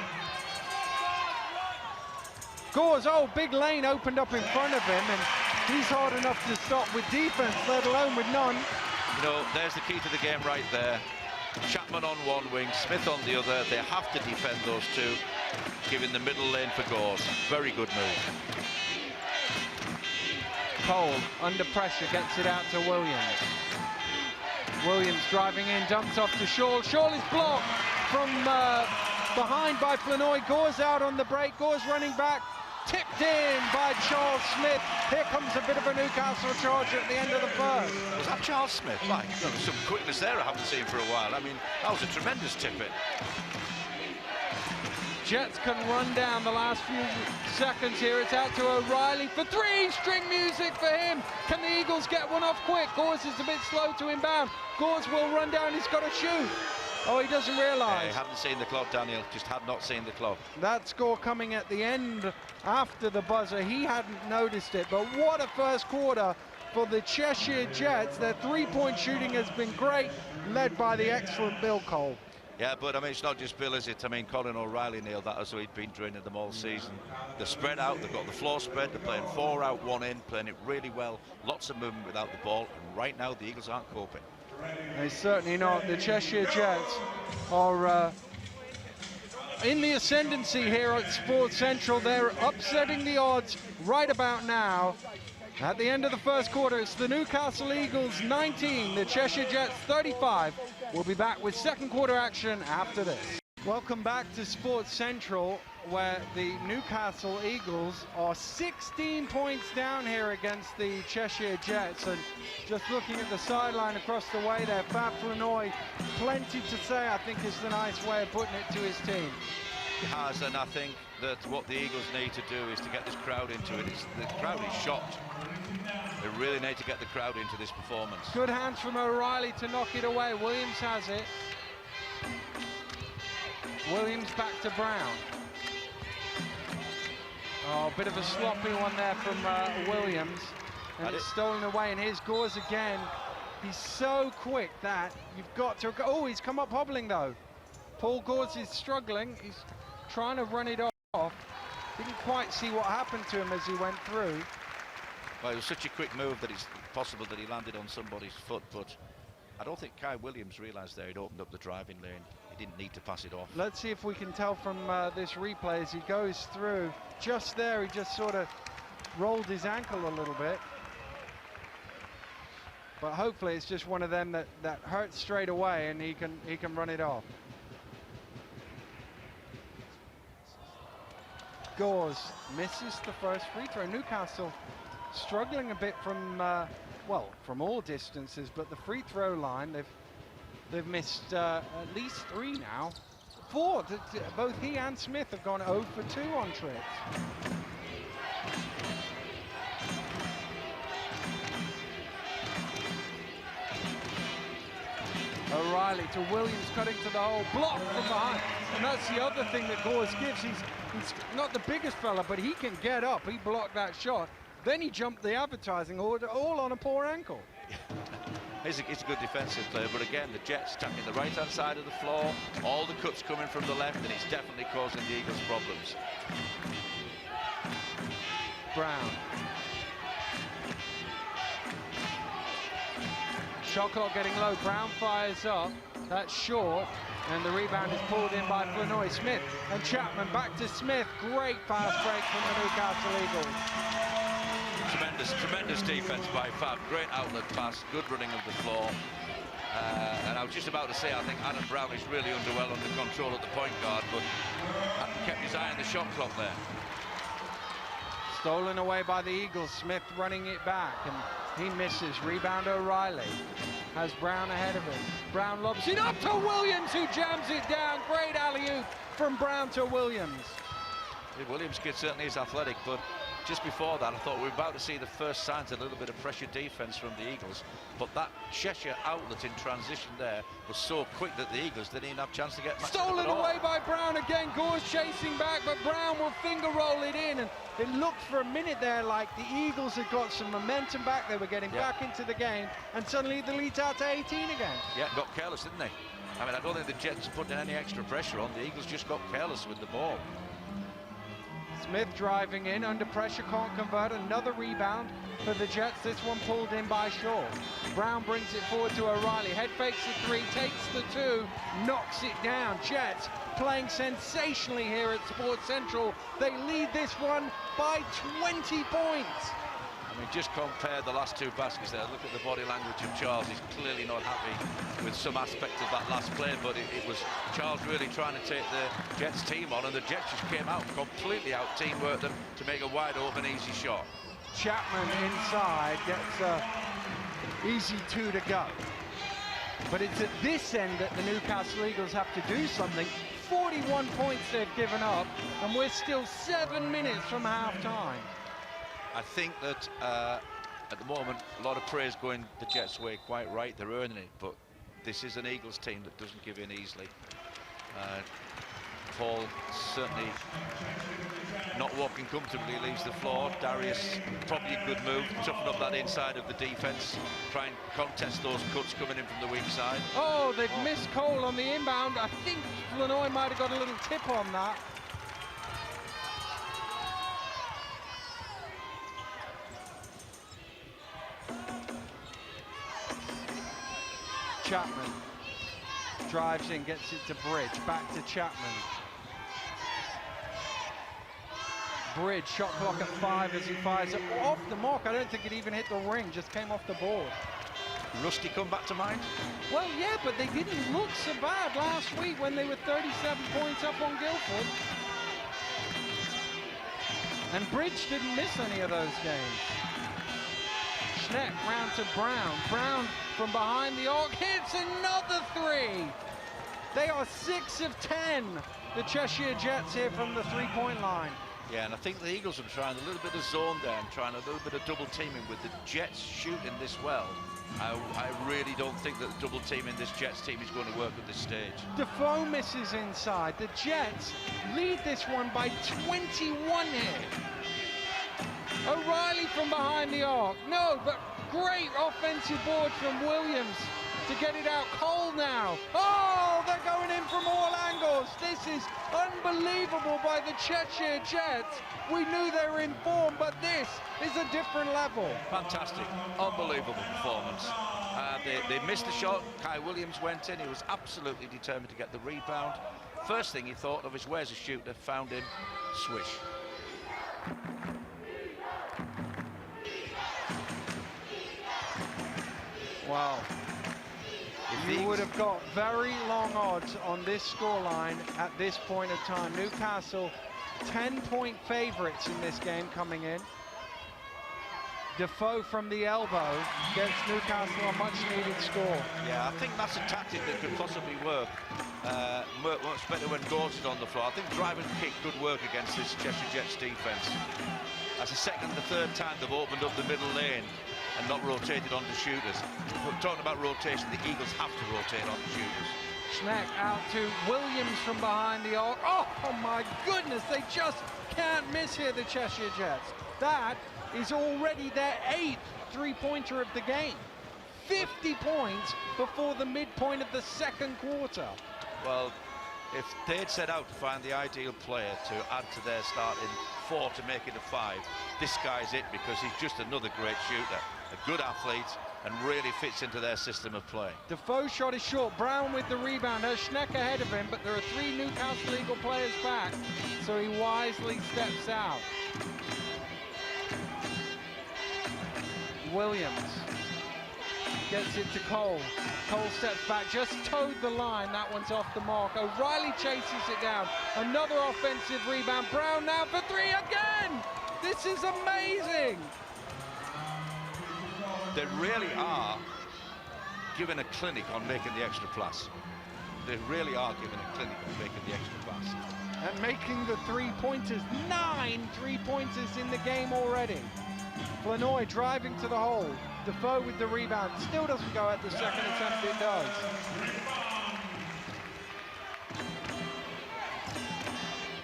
Gores, oh, big lane opened up in front of him, and he's hard enough to stop with defense, let alone with none. You know, there's the key to the game right there. Chapman on one wing, Smith on the other. They have to defend those two, giving the middle lane for Gores. Very good move. Cole, under pressure, gets it out to Williams. Williams driving in, dumps off to Shaw. Shaw is blocked from behind by Flanoy. Gores out on the break. Gores running back. Tipped in by Charles Smith. Here comes a bit of a Newcastle charge at the end of the first. Was that Charles Smith? Like, there was some quickness there I haven't seen for a while. I mean, that was a tremendous tip-in. Jets can run down the last few seconds here. It's out to O'Reilly for 3. String music for him. Can the Eagles get one off quick? Gores is a bit slow to inbound. Gores will run down. He's got to shoot. Oh, he doesn't realise. He hadn't seen the clock, Daniel. Just had not seen the clock. That score coming at the end after the buzzer. He hadn't noticed it. But what a first quarter for the Cheshire Jets. Their three-point shooting has been great, led by the excellent Bill Cole. Yeah, but I mean, it's not just Bill, is it? I mean, Colin O'Reilly nailed that as though he'd been training them all season. They're spread out, they've got the floor spread, they're playing 4 out, 1 in, playing it really well. Lots of movement without the ball, and right now the Eagles aren't coping. They're certainly not. The Cheshire Jets are in the ascendancy here at Sports Central. They're upsetting the odds right about now. At the end of the first quarter, it's the Newcastle Eagles 19, the Cheshire Jets 35. We'll be back with second quarter action after this. Welcome back to Sports Central, where the Newcastle Eagles are 16 points down here against the Cheshire Jets. And just looking at the sideline across the way there, Fab Flanoy, plenty to say, I think is the nice way of putting it to his team. He has, and I think that what the Eagles need to do is to get this crowd into it. The crowd is shocked. They really need to get the crowd into this performance. Good hands from O'Reilly to knock it away. Williams has it. Williams back to Brown. Oh, a bit of a sloppy one there from Williams. And it's stolen away, and here's Gores again. He's so quick that you've got to go. Oh, he's come up hobbling though. Paul Gores is struggling. He's trying to run it off. Didn't quite see what happened to him as he went through. Well, it was such a quick move that it's possible that he landed on somebody's foot, but I don't think Kai Williams realised there he'd opened up the driving lane. He didn't need to pass it off. Let's see if we can tell from this replay as he goes through. Just there, he just sort of rolled his ankle a little bit. But hopefully it's just one of them that hurts straight away and he can run it off. Gores misses the first free throw. Newcastle struggling a bit from, well, from all distances, but the free throw line, they've missed at least 3 now. 4, both he and Smith have gone 0 for 2 on trips. O'Reilly to Williams, cutting to the hole, blocked from behind. And that's the other thing that Gores gives. He's not the biggest fella, but he can get up. He blocked that shot. Then he jumped the advertising order, all on a poor ankle. He's a good defensive player, but again, the Jets attacking the right-hand side of the floor, all the cuts coming from the left, and it's definitely causing the Eagles problems. Brown. Shot clock getting low. Brown fires up. That's short, and the rebound is pulled in by Flanoy. Smith and Chapman back to Smith. Great fast break from the Newcastle Eagles. Tremendous defense by Fab. Great outlet pass, good running of the floor. And I was just about to say, I think Adam Brown is really underwell under control at the point guard, but kept his eye on the shot clock there. Stolen away by the Eagles. Smith running it back, and he misses. Rebound O'Reilly. Has Brown ahead of him. Brown lobs it up to Williams, who jams it down. Great alley-oop from Brown to Williams. Williams kid certainly is athletic, but just before that, I thought we were about to see the first signs of a little bit of pressure defense from the Eagles, but that Cheshire outlet in transition there was so quick that the Eagles didn't even have a chance to get matched up Stolen at all. away by Brown again. Gores chasing back, but Brown will finger roll it in, and it looked for a minute there like the Eagles had got some momentum back. They were getting back into the game, and suddenly the lead's out to 18 again. Yeah, got careless, didn't they? I mean, I don't think the Jets put any extra pressure on. The Eagles just got careless with the ball. Smith driving in, under pressure, can't convert. Another rebound for the Jets. This one pulled in by Shaw. Brown brings it forward to O'Reilly. Head fakes the 3, takes the 2, knocks it down. Jets playing sensationally here at Sports Central. They lead this one by 20 points. I mean, just compare the last 2 baskets there. Look at the body language of Charles. He's clearly not happy with some aspect of that last play, but it was Charles really trying to take the Jets team on, and the Jets just came out, completely out teamworked them to make a wide open, easy shot. Chapman inside gets a easy 2 to go. But it's at this end that the Newcastle Eagles have to do something. 41 points they've given up, and we're still 7 minutes from half-time. I think that at the moment, a lot of praise going the Jets' way, quite right, they're earning it, but this is an Eagles team that doesn't give in easily. Paul certainly not walking comfortably, leaves the floor. Darius, probably a good move, toughen up that inside of the defense, try and contest those cuts coming in from the weak side. Oh, they've missed Cole on the inbound. I think Flanoy might have got a little tip on that. Chapman drives in, gets it to Bridge, back to Chapman. Bridge, shot clock at 5 as he fires it off the mark. I don't think it even hit the ring, just came off the board. Rusty come back to mind? Well, yeah, but they didn't look so bad last week when they were 37 points up on Guildford. And Bridge didn't miss any of those games. Schneck round to Brown. Brown from behind the arc hits another 3. They are 6 of 10, the Cheshire Jets here from the 3-point line. Yeah, and I think the Eagles are trying a little bit of zone there and trying a little bit of double teaming with the Jets shooting this well. I really don't think that double teaming this Jets team is going to work at this stage. Defoe misses inside. The Jets lead this one by 21 here. O'Reilly from behind the arc. No, but great offensive board from Williams to get it out. Cole now. Oh, they're going in from all angles. This is unbelievable by the Cheshire Jets. We knew they were in form, but this is a different level. Fantastic, unbelievable performance. They missed the shot. Kai Williams went in. He was absolutely determined to get the rebound. First thing he thought of is, where's a shooter? Found him. Swish. Wow. You would have got very long odds on this scoreline at this point of time. Newcastle 10-point favorites in this game coming in. Defoe from the elbow gets Newcastle a much-needed score. Yeah, I think that's a tactic that could possibly work much better when Gores is on the floor. I think drive and kick could work against this Cheshire Jets defence. That's the second and the third time they've opened up the middle lane and not rotated onto shooters. We're talking about rotation, the Eagles have to rotate onto shooters. Schneck out to Williams from behind the arc. Oh my goodness, they just can't miss here, the Cheshire Jets. That is already their 8th three-pointer of the game. 50 points before the midpoint of the second quarter. Well, if they'd set out to find the ideal player to add to their starting 4 to make it a 5, this guy's it, because he's just another great shooter, a good athlete, and really fits into their system of play. Defoe shot is short. Brown with the rebound. Has Schneck ahead of him, but there are 3 Newcastle Eagle players back, so he wisely steps out. Williams gets it to Cole. Cole steps back, just towed the line. That one's off the mark. O'Reilly chases it down. Another offensive rebound. Brown now for 3 again. This is amazing. They really are giving a clinic on making the extra plus. They really are giving a clinic on making the extra plus. And making the 3-pointers. 9 3-pointers in the game already. Flanoy driving to the hole. Defoe with the rebound. Still doesn't go at the second attempt. It does.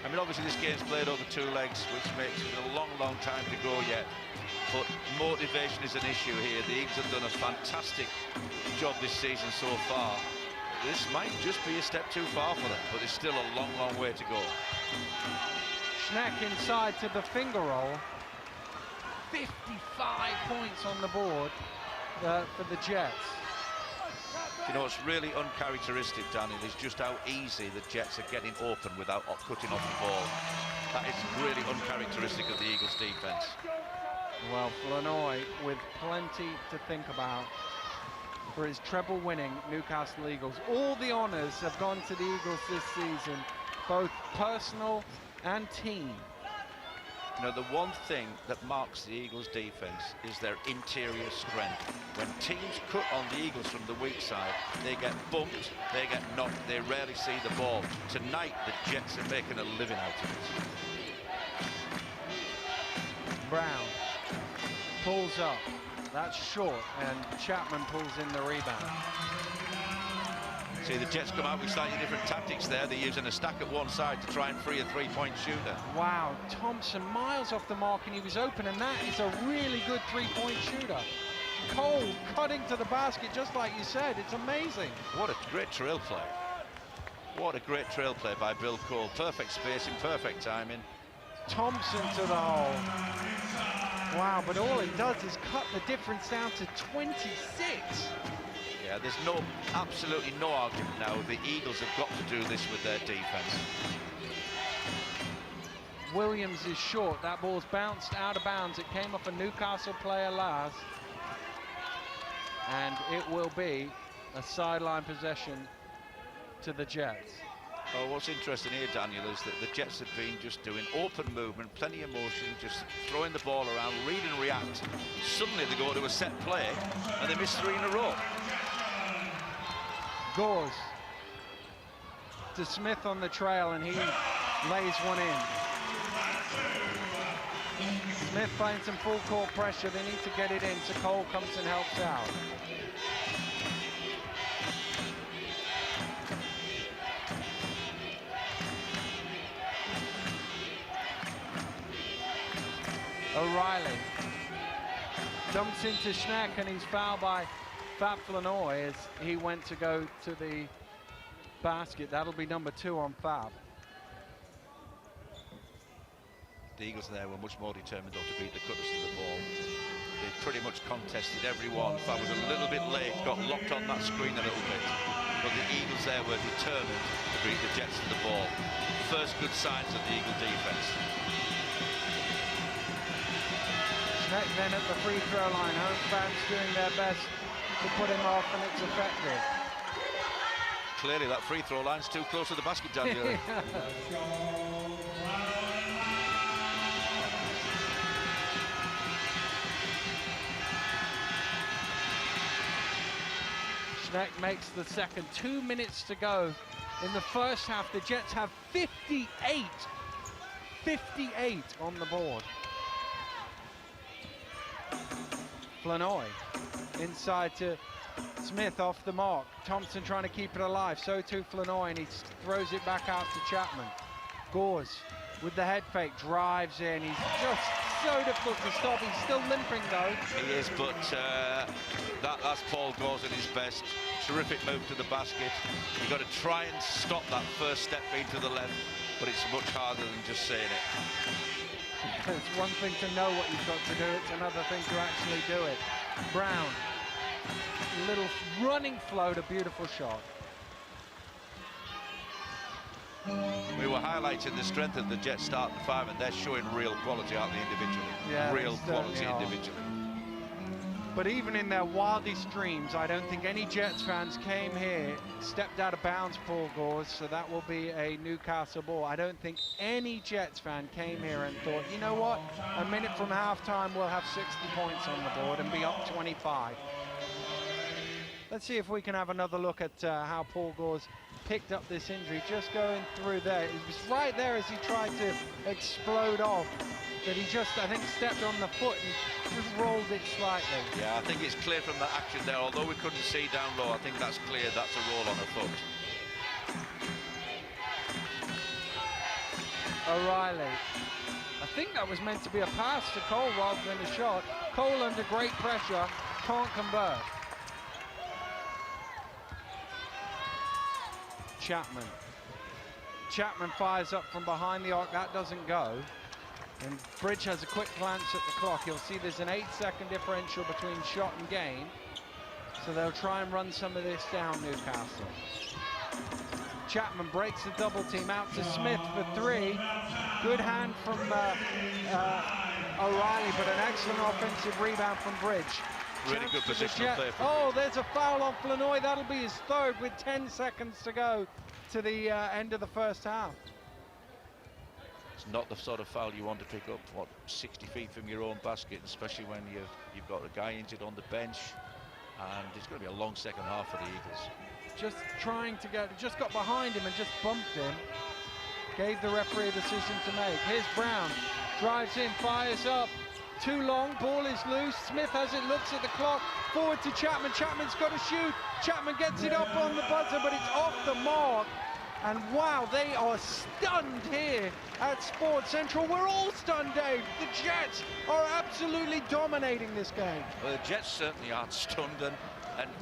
I mean, obviously this game's played over 2 legs, which makes it a long, long time to go yet. But motivation is an issue here. The Eagles have done a fantastic job this season so far. This might just be a step too far for them, but it's still a long, long way to go. Schneck inside to the finger roll. 55 points on the board for the Jets. You know, what's really uncharacteristic, Daniel, is just how easy the Jets are getting open without cutting off the ball. That is really uncharacteristic of the Eagles' defense. Well, Flanoy with plenty to think about for his treble-winning Newcastle Eagles. All the honors have gone to the Eagles this season, both personal and team. You know, the one thing that marks the Eagles' defense is their interior strength. When teams cut on the Eagles from the weak side, they get bumped, they get knocked, they rarely see the ball. Tonight, the Jets are making a living out of it. Brown pulls up. That's short, and Chapman pulls in the rebound. See, the Jets come out with slightly different tactics there. They're using a stack at one side to try and free a 3-point shooter. Wow, Thompson miles off the mark, and he was open, and that is a really good 3-point shooter. Cole cutting to the basket, just like you said. It's amazing. What a great trail play. What a great trail play by Bill Cole. Perfect spacing, perfect timing. Thompson to the hole. Wow, but all he does is cut the difference down to 26. Yeah, there's absolutely no argument now. The Eagles have got to do this with their defense. Williams is short. That ball's bounced out of bounds. It came off a Newcastle player last. And it will be a sideline possession to the Jets. Oh, what's interesting here, Daniel, is that the Jets have been just doing open movement, plenty of motion, just throwing the ball around, read and react. Suddenly they go to a set play and they miss 3 in a row. Gores to Smith on the trail, and he lays one in. Smith playing some full court pressure. They need to get it in, so Cole comes and helps out. O'Reilly dumps into Schneck, and he's fouled by Fab Flanoy as he went to go to the basket. That'll be number 2 on Fab. The Eagles there were much more determined though to beat the cutters to the ball. They pretty much contested every one. Fab was a little bit late, got locked on that screen a little bit. But the Eagles there were determined to beat the Jets to the ball. First good signs of the Eagle defense. Schneck then at the free throw line. Home fans doing their best to put him off, and it's effective. Clearly that free throw line's too close to the basket, Daniel. makes the second. 2 minutes to go in the first half. The Jets have 58 on the board. Flanoy inside to Smith, off the mark. Thompson trying to keep it alive. So too Flanoy, and he throws it back out to Chapman. Gores with the head fake, drives in. He's just so difficult to stop. He's still limping though. He is, but that's Paul Gores at his best. Terrific move to the basket. You've got to try and stop that first step being to the left, but it's much harder than just saying it. It's one thing to know what you've got to do, it's another thing to actually do it. Brown, little running float, a beautiful shot. We were highlighting the strength of the Jets starting five, and they're showing real quality, aren't they, individually? Yeah, real quality individually. But even in their wildest dreams, I don't think any Jets fans came here, stepped out of bounds, Paul Gores, so that will be a Newcastle ball. I don't think any Jets fan came here and thought, you know what, a minute from halftime we'll have 60 points on the board and be up 25. Let's see if we can have another look at how Paul Gores picked up this injury, just going through there. It was right there as he tried to explode off, that he just, I think, stepped on the foot and just rolled it slightly. Yeah, I think it's clear from the action there, although we couldn't see down low, I think that's clear, that's a roll on the foot. O'Reilly. I think that was meant to be a pass to Cole rather than a shot. Cole under great pressure, can't convert. Chapman fires up from behind the arc, that doesn't go. And Bridge has a quick glance at the clock. You'll see there's an 8-second differential between shot and gain. So they'll try and run some of this down, Newcastle. Chapman breaks the double team out to Smith for three. Good hand from O'Reilly, but an excellent offensive rebound from Bridge. Really good positional play. Oh, there's a foul on Flanoy. That'll be his third with 10 seconds to go to the end of the first half. It's not the sort of foul you want to pick up, 60 feet from your own basket, especially when you've got a guy injured on the bench, and it's going to be a long second half for the Eagles. Just trying to just got behind him and just bumped him. Gave the referee a decision to make. Here's Brown, drives in, fires up. Too long, ball is loose. Smith has it, looks at the clock. Forward to Chapman. Chapman's got to shoot. Chapman gets it up on the buzzer, but it's off the mark. And wow, they are stunned here at Sports Central. We're all stunned, Dave. The Jets are absolutely dominating this game. Well, the Jets certainly aren't stunned, and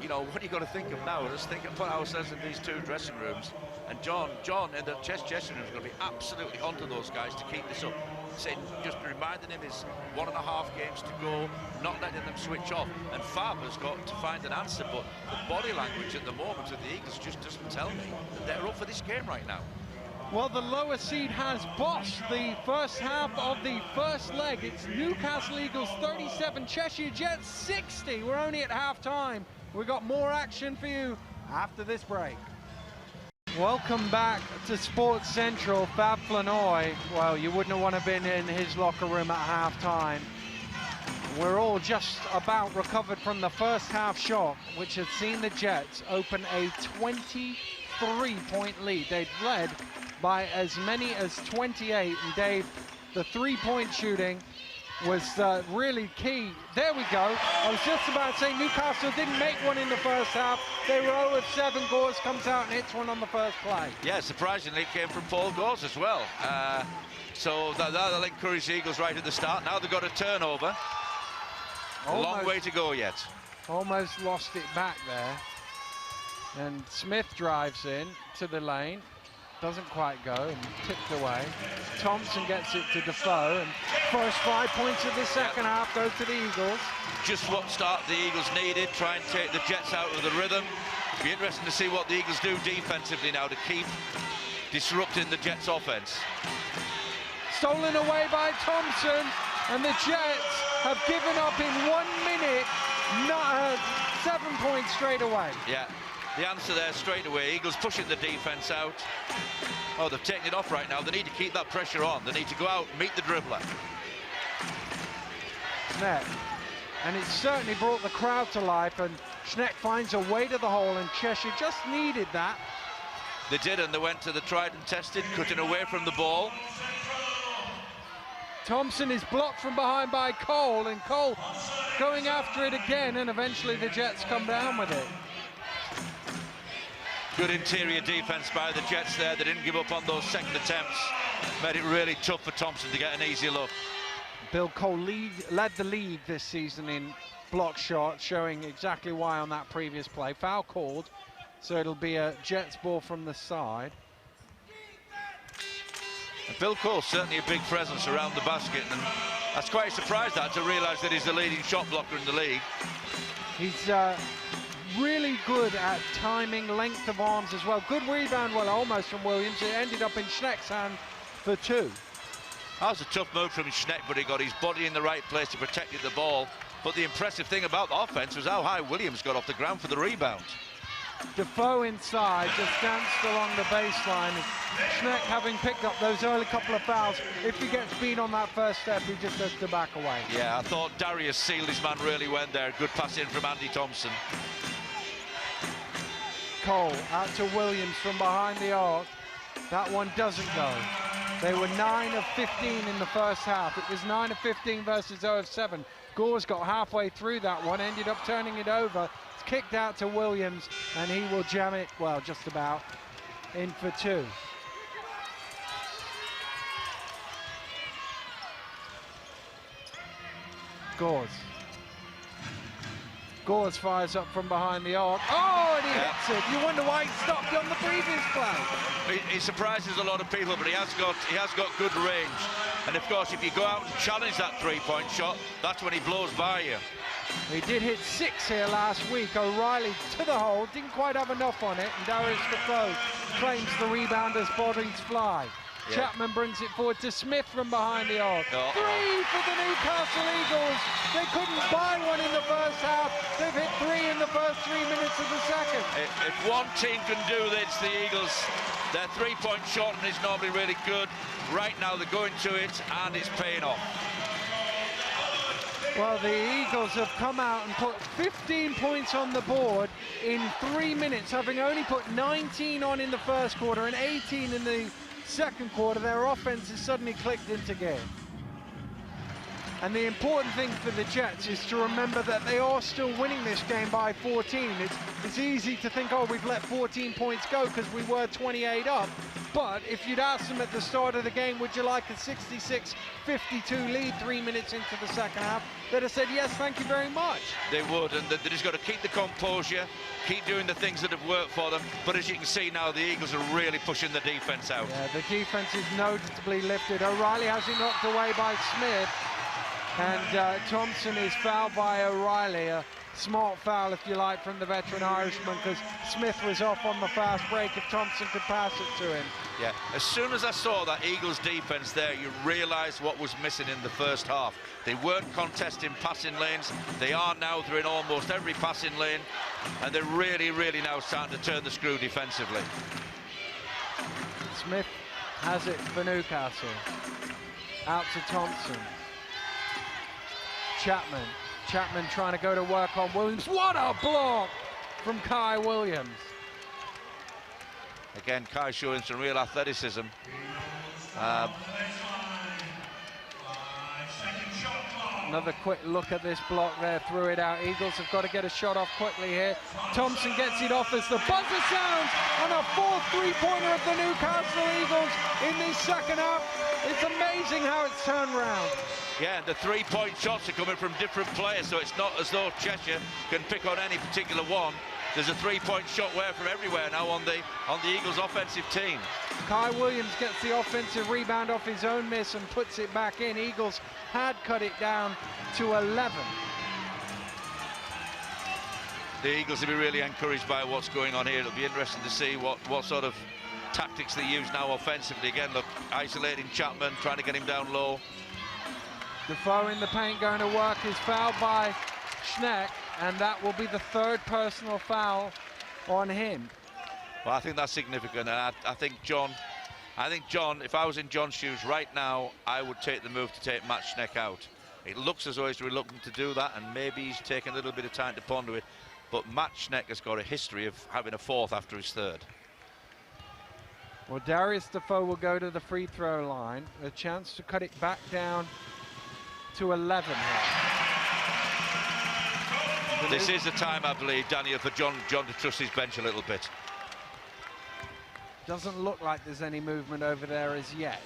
you know, what you got to think of now is put ourselves in these two dressing rooms, and John in the Cheshire room is going to be absolutely onto those guys to keep this up. Saying, just reminding him it's 1.5 games to go, not letting them switch off, and Fab has got to find an answer, but the body language at the moment of the Eagles just doesn't tell me that they're up for this game right now. Well, the lower seed has bossed the first half of the first leg. It's Newcastle Eagles 37, Cheshire Jets 60. We're only at half-time. We've got more action for you after this break. Welcome back to Sports Central. Fab Flanoy, well, you wouldn't want to have been in his locker room at half-time. We're all just about recovered from the first half shot, which has seen the Jets open a 23-point lead. They'd led by as many as 28, and Dave, the three-point shooting was really key. There we go. I was just about to say Newcastle didn't make one in the first half. They were 0 of 7. Gores comes out and hits one on the first play. Yeah, surprisingly it came from Paul Gores as well. So that'll encourage the Eagles right at the start. Now they've got a turnover. A long way to go yet. Almost lost it back there. And Smith drives in to the lane. Doesn't quite go and tipped away. Thompson gets it to Defoe, and first 5 points of the second half go to the Eagles. Just what start the Eagles needed, try and take the Jets out of the rhythm. Be interesting to see what the Eagles do defensively now to keep disrupting the Jets' offense. Stolen away by Thompson, and the Jets have given up in 1 minute, 7 points straight away. Yeah. The answer there straight away, Eagles pushing the defense out. Oh, they've taken it off right now. They need to keep that pressure on. They need to go out and meet the dribbler. Net and it certainly brought the crowd to life, and Schneck finds a way to the hole, and Cheshire just needed that. They did, and they went to the tried and tested, cutting away from the ball. Thompson is blocked from behind by Cole, and Cole going after it again, and eventually the Jets come down with it. Good interior defense by the Jets there. They didn't give up on those second attempts. Made it really tough for Thompson to get an easy look. Bill Cole led the league this season in block shots, showing exactly why on that previous play. Foul called, so it'll be a Jets ball from the side. And Bill Cole's certainly a big presence around the basket, and I was quite surprised to realise that he's the leading shot blocker in the league. He's really good at timing, length of arms as well. Good rebound, well, almost from Williams. It ended up in Schneck's hand for 2. That was a tough move from Schneck, but he got his body in the right place to protect the ball. But the impressive thing about the offense was how high Williams got off the ground for the rebound. Defoe inside, just danced along the baseline. Schneck, having picked up those early couple of fouls, if he gets beat on that first step, he just has to back away. Yeah, I thought Darius sealed his man really well there. Good pass in from Andy Thompson. Cole out to Williams from behind the arc. That one doesn't go. They were 9 of 15 in the first half. It was 9 of 15 versus 0 of 7. Gore's got halfway through that one, ended up turning it over. It's kicked out to Williams, and he will jam it, well, just about, in for 2. Gores fires up from behind the arc. Oh, and he hits it. You wonder why he stopped on the previous play. He surprises a lot of people, but he has got good range. And of course, if you go out and challenge that three-point shot, that's when he blows by you. He did hit 6 here last week. O'Reilly to the hole, didn't quite have enough on it, and Darius Defoe claims the rebound as bodies fly. Yeah. Chapman brings it forward to Smith from behind the arc. 3 for the Newcastle Eagles. They couldn't buy one in the first half. They've hit 3 in the first 3 minutes of the second. If one team can do this, the Eagles, their three-point shot is normally really good. Right now they're going to it, and it's paying off. Well, the Eagles have come out and put 15 points on the board in 3 minutes, having only put 19 on in the first quarter and 18 in the second quarter. Their offense has suddenly clicked into gear. And the important thing for the Jets is to remember that they are still winning this game by 14. It's easy to think, oh, we've let 14 points go because we were 28 up. But if you'd asked them at the start of the game, would you like a 66-52 lead 3 minutes into the second half, they'd have said, yes, thank you very much. They would, and they just got to keep the composure, keep doing the things that have worked for them. But as you can see now, the Eagles are really pushing the defense out. Yeah, the defense is noticeably lifted. O'Reilly has it knocked away by Smith. And Thompson is fouled by O'Reilly. A smart foul, if you like, from the veteran Irishman, because Smith was off on the fast break if Thompson could pass it to him. Yeah, as soon as I saw that Eagles defense there, you realize what was missing in the first half. They weren't contesting passing lanes. They are now. They're in almost every passing lane, and they're really, really now starting to turn the screw defensively. Smith has it for Newcastle. Out to Thompson. Chapman trying to go to work on Williams. What a block from Kai Williams. Again, Kai showing some real athleticism. Another quick look at this block there, threw it out. Eagles have got to get a shot off quickly here. Thompson gets it off as the buzzer sounds on a 4th three-pointer of the Newcastle Eagles in this second half. It's amazing how it's turned around. Yeah, and the three-point shots are coming from different players, so it's not as though Cheshire can pick on any particular one. There's a three-point shot from everywhere now on the Eagles' offensive team. Kai Williams gets the offensive rebound off his own miss and puts it back in. Eagles had cut it down to 11. The Eagles will be really encouraged by what's going on here. It'll be interesting to see what sort of tactics they use now offensively. Again, look, isolating Chapman, trying to get him down low. Defoe in the paint going to work is fouled by Schneck, and that will be the 3rd personal foul on him. Well, I think that's significant, and I think John, if I was in John's shoes right now, I would take the move to take Matt Schneck out. It looks as though he's reluctant to do that, and maybe he's taken a little bit of time to ponder it. But Matt Schneck has got a history of having a fourth after his third. Well, Darius Defoe will go to the free throw line. A chance to cut it back down to 11 here. This is the time, I believe, Daniel, for John to trust his bench a little bit. Doesn't look like there's any movement over there as yet.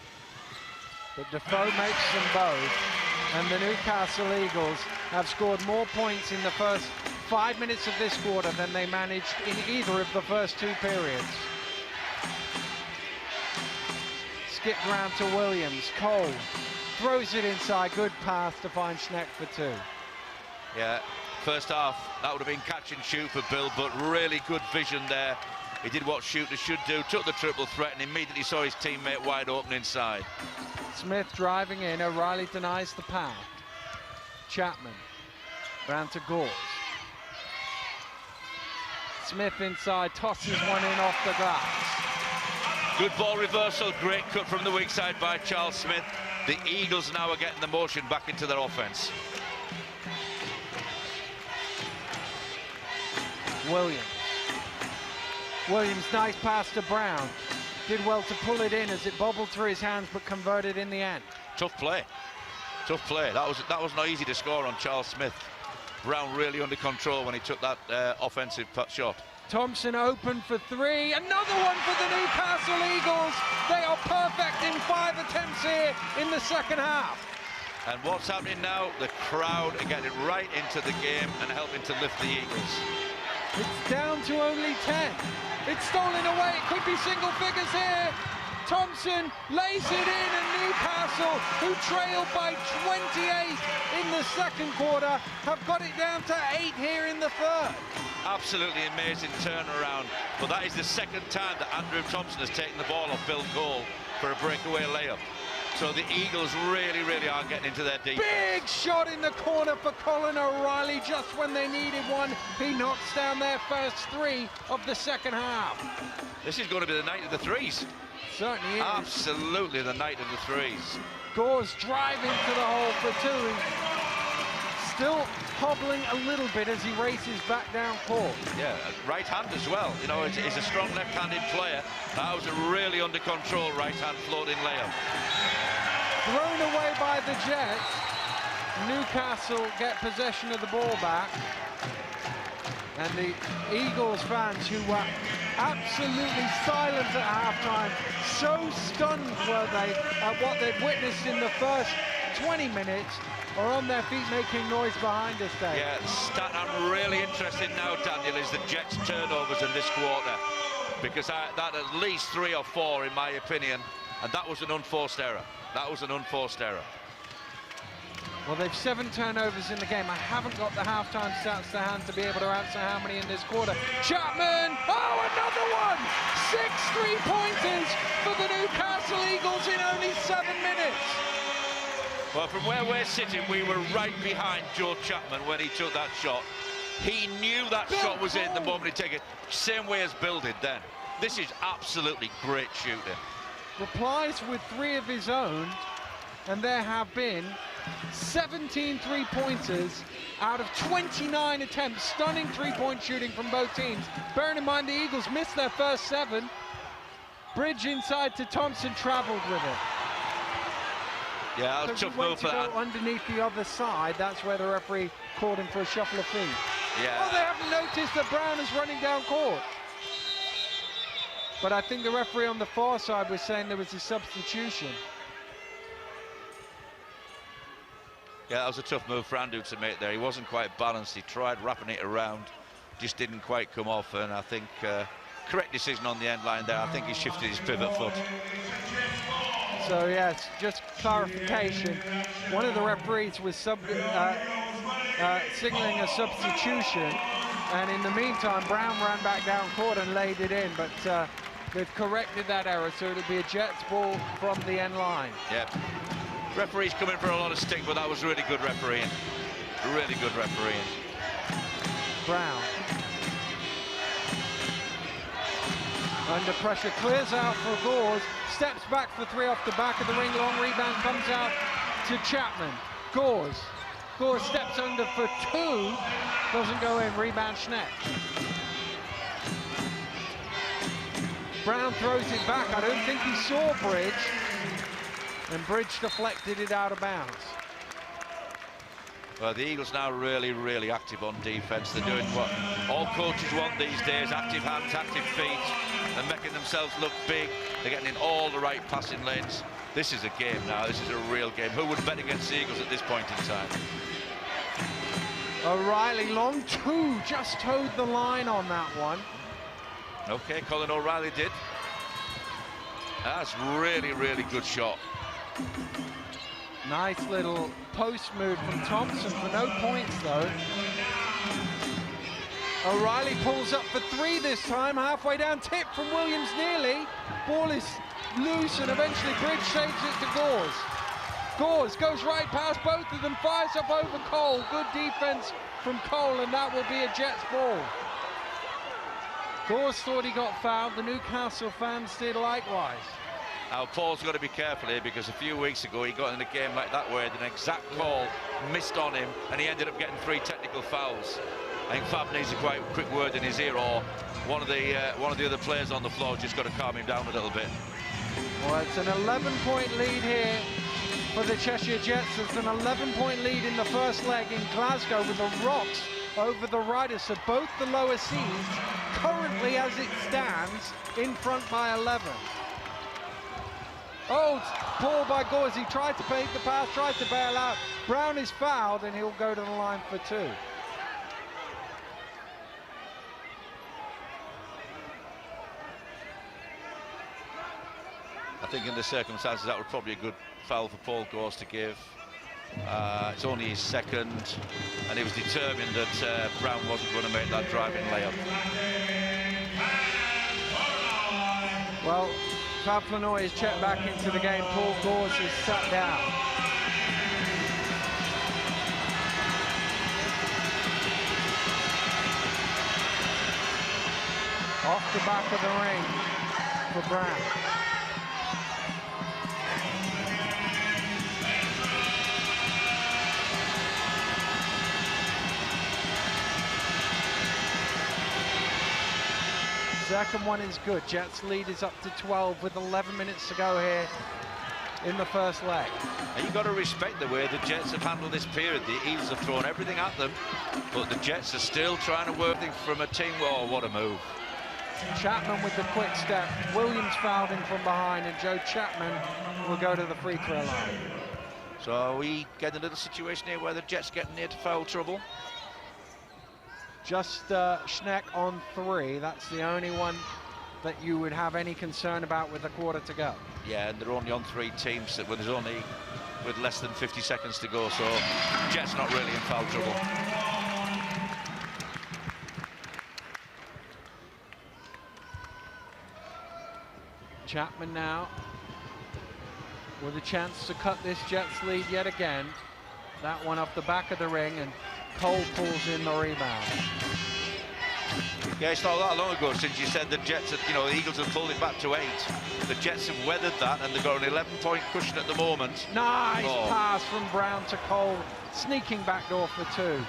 But Defoe makes them both. And the Newcastle Eagles have scored more points in the first 5 minutes of this quarter than they managed in either of the first 2 periods. Skipped round to Williams. Cole throws it inside. Good pass to find Schneck for 2. Yeah, first half, that would have been catch and shoot for Bill, but really good vision there. He did what shooters should do, took the triple threat, and immediately saw his teammate wide open inside. Smith driving in. O'Reilly denies the pass. Chapman round to Gores. Smith inside, tosses one in off the glass. Good ball reversal, great cut from the weak side by Charles Smith. The Eagles now are getting the motion back into their offense. Williams, nice pass to Brown. Did well to pull it in as it bobbled through his hands, but converted in the end. Tough play. Tough play. That was not easy to score on Charles Smith. Brown really under control when he took that offensive shot. Thompson open for 3. Another one for the Newcastle Eagles. They are perfect in 5 attempts here in the second half. And what's happening now? The crowd are getting right into the game and helping to lift the Eagles. It's down to only 10. It's stolen away. It could be single figures here. Thompson lays it in, and Newcastle, who trailed by 28 in the second quarter, have got it down to 8 here in the third. Absolutely amazing turnaround. But that is the second time that Andrew Thompson has taken the ball off Bill Cole for a breakaway layup. So the Eagles really, really are getting into their defense. Big shot in the corner for Colin O'Reilly just when they needed one. He knocks down their first 3 of the second half. This is going to be the night of the threes. Certainly is. Absolutely the night of the threes. Gores driving to the hole for 2. Still hobbling a little bit as he races back down court. Yeah, right hand as well. You know, he's a strong left-handed player. That was a really under control right-hand floating layup. Thrown away by the Jets. Newcastle get possession of the ball back. And the Eagles fans, who were absolutely silent at halftime, so stunned were they at what they'd witnessed in the first 20 minutes, are on their feet making noise behind us there. Yeah, stat I'm really interested now, Daniel, is the Jets' turnovers in this quarter. Because that at least 3 or 4, in my opinion, and that was an unforced error. That was an unforced error. Well, they've 7 turnovers in the game. I haven't got the halftime stats to hand to be able to answer how many in this quarter. Chapman! Oh, another one! 6 3-pointers for the Newcastle Eagles in only 7 minutes. Well, from where we're sitting, we were right behind Joe Chapman when he took that shot. He knew that shot was in the moment he took it. Same way as Bill did then. This is absolutely great shooting. Replies with 3 of his own, and there have been 17 3-pointers out of 29 attempts. Stunning 3-point shooting from both teams. Bearing in mind the Eagles missed their first 7. Bridge inside to Thompson, traveled with it. Yeah, that was a tough move for that. Underneath the other side, that's where the referee called him for a shuffle of feet. Yeah. Oh, they haven't noticed that Brown is running down court. But I think the referee on the far side was saying there was a substitution. Yeah, that was a tough move for Andrew to make there. He wasn't quite balanced. He tried wrapping it around, just didn't quite come off. And I think correct decision on the end line there. I think he shifted his pivot foot. So yes, just clarification. One of the referees was signaling a substitution, and in the meantime, Brown ran back down court and laid it in. But they've corrected that error, so it'll be a Jets ball from the end line. Yep. Referee's coming for a lot of stick, but that was really good refereeing. Really good refereeing. Brown. Under pressure, clears out for Gores, steps back for 3 off the back of the ring, long rebound comes out to Chapman. Gores. Gores steps under for 2. Doesn't go in. Rebound Schneck. Brown throws it back. I don't think he saw Bridge. And Bridge deflected it out of bounds. Well, the Eagles now really active on defense. They're doing what all coaches want these days: active hands, active feet. They're making themselves look big. They're getting in all the right passing lanes. This is a game now. This is a real game. Who would bet against the Eagles at this point in time? O'Reilly, long 2, just towed the line on that one. Okay, Colin O'Reilly did. That's really good shot. Nice little post move from Thompson for no points though. O'Reilly pulls up for 3 this time, halfway down, tip from Williams nearly. Ball is loose and eventually Bridge saves it to Gores. Gores goes right past both of them, fires up over Cole. Good defense from Cole, and that will be a Jets ball. Gores thought he got fouled. The Newcastle fans did likewise. Now Paul's got to be careful here, because a few weeks ago he got in a game like that where an exact call missed on him and he ended up getting 3 technical fouls. I think Fab needs a quite quick word in his ear, or one of the other players on the floor just got to calm him down a little bit. Well, it's an 11-point lead here for the Cheshire Jets. It's an 11-point lead in the first leg in Glasgow, with the Rocks over the Riders. So both the lower seeds, currently as it stands, in front by 11. Oh, ball by Gores. He tried to make the pass, tried to bail out. Brown is fouled and he'll go to the line for 2. I think in the circumstances that would probably be a good foul for Paul Gores to give. It's only his second, and he was determined that Brown wasn't going to make that driving layup. Well, Fab Flanoy is checked back into the game. Paul Gores is sat down. Off the back of the ring for Brown. Second one is good. Jets lead is up to 12 with 11 minutes to go here in the first leg. And you've got to respect the way the Jets have handled this period. The Eagles have thrown everything at them, but the Jets are still trying to work things from a team. Oh, what a move. Chapman with the quick step. Williams fouled him from behind, and Joe Chapman will go to the free throw line. So are we getting a little situation here where the Jets getting near to foul trouble? Just Schneck on 3. That's the only one that you would have any concern about with a quarter to go. Yeah, and they're only on 3 teams when there's only with less than 50 seconds to go, so Jets not really in foul trouble. Chapman now with a chance to cut this Jets lead yet again. That one off the back of the ring, and Cole pulls in the rebound. Yeah, it's not that long ago since you said the Jets, the Eagles have pulled it back to 8. The Jets have weathered that, and they've got an 11-point cushion at the moment. Nice pass from Brown to Cole, sneaking backdoor for 2.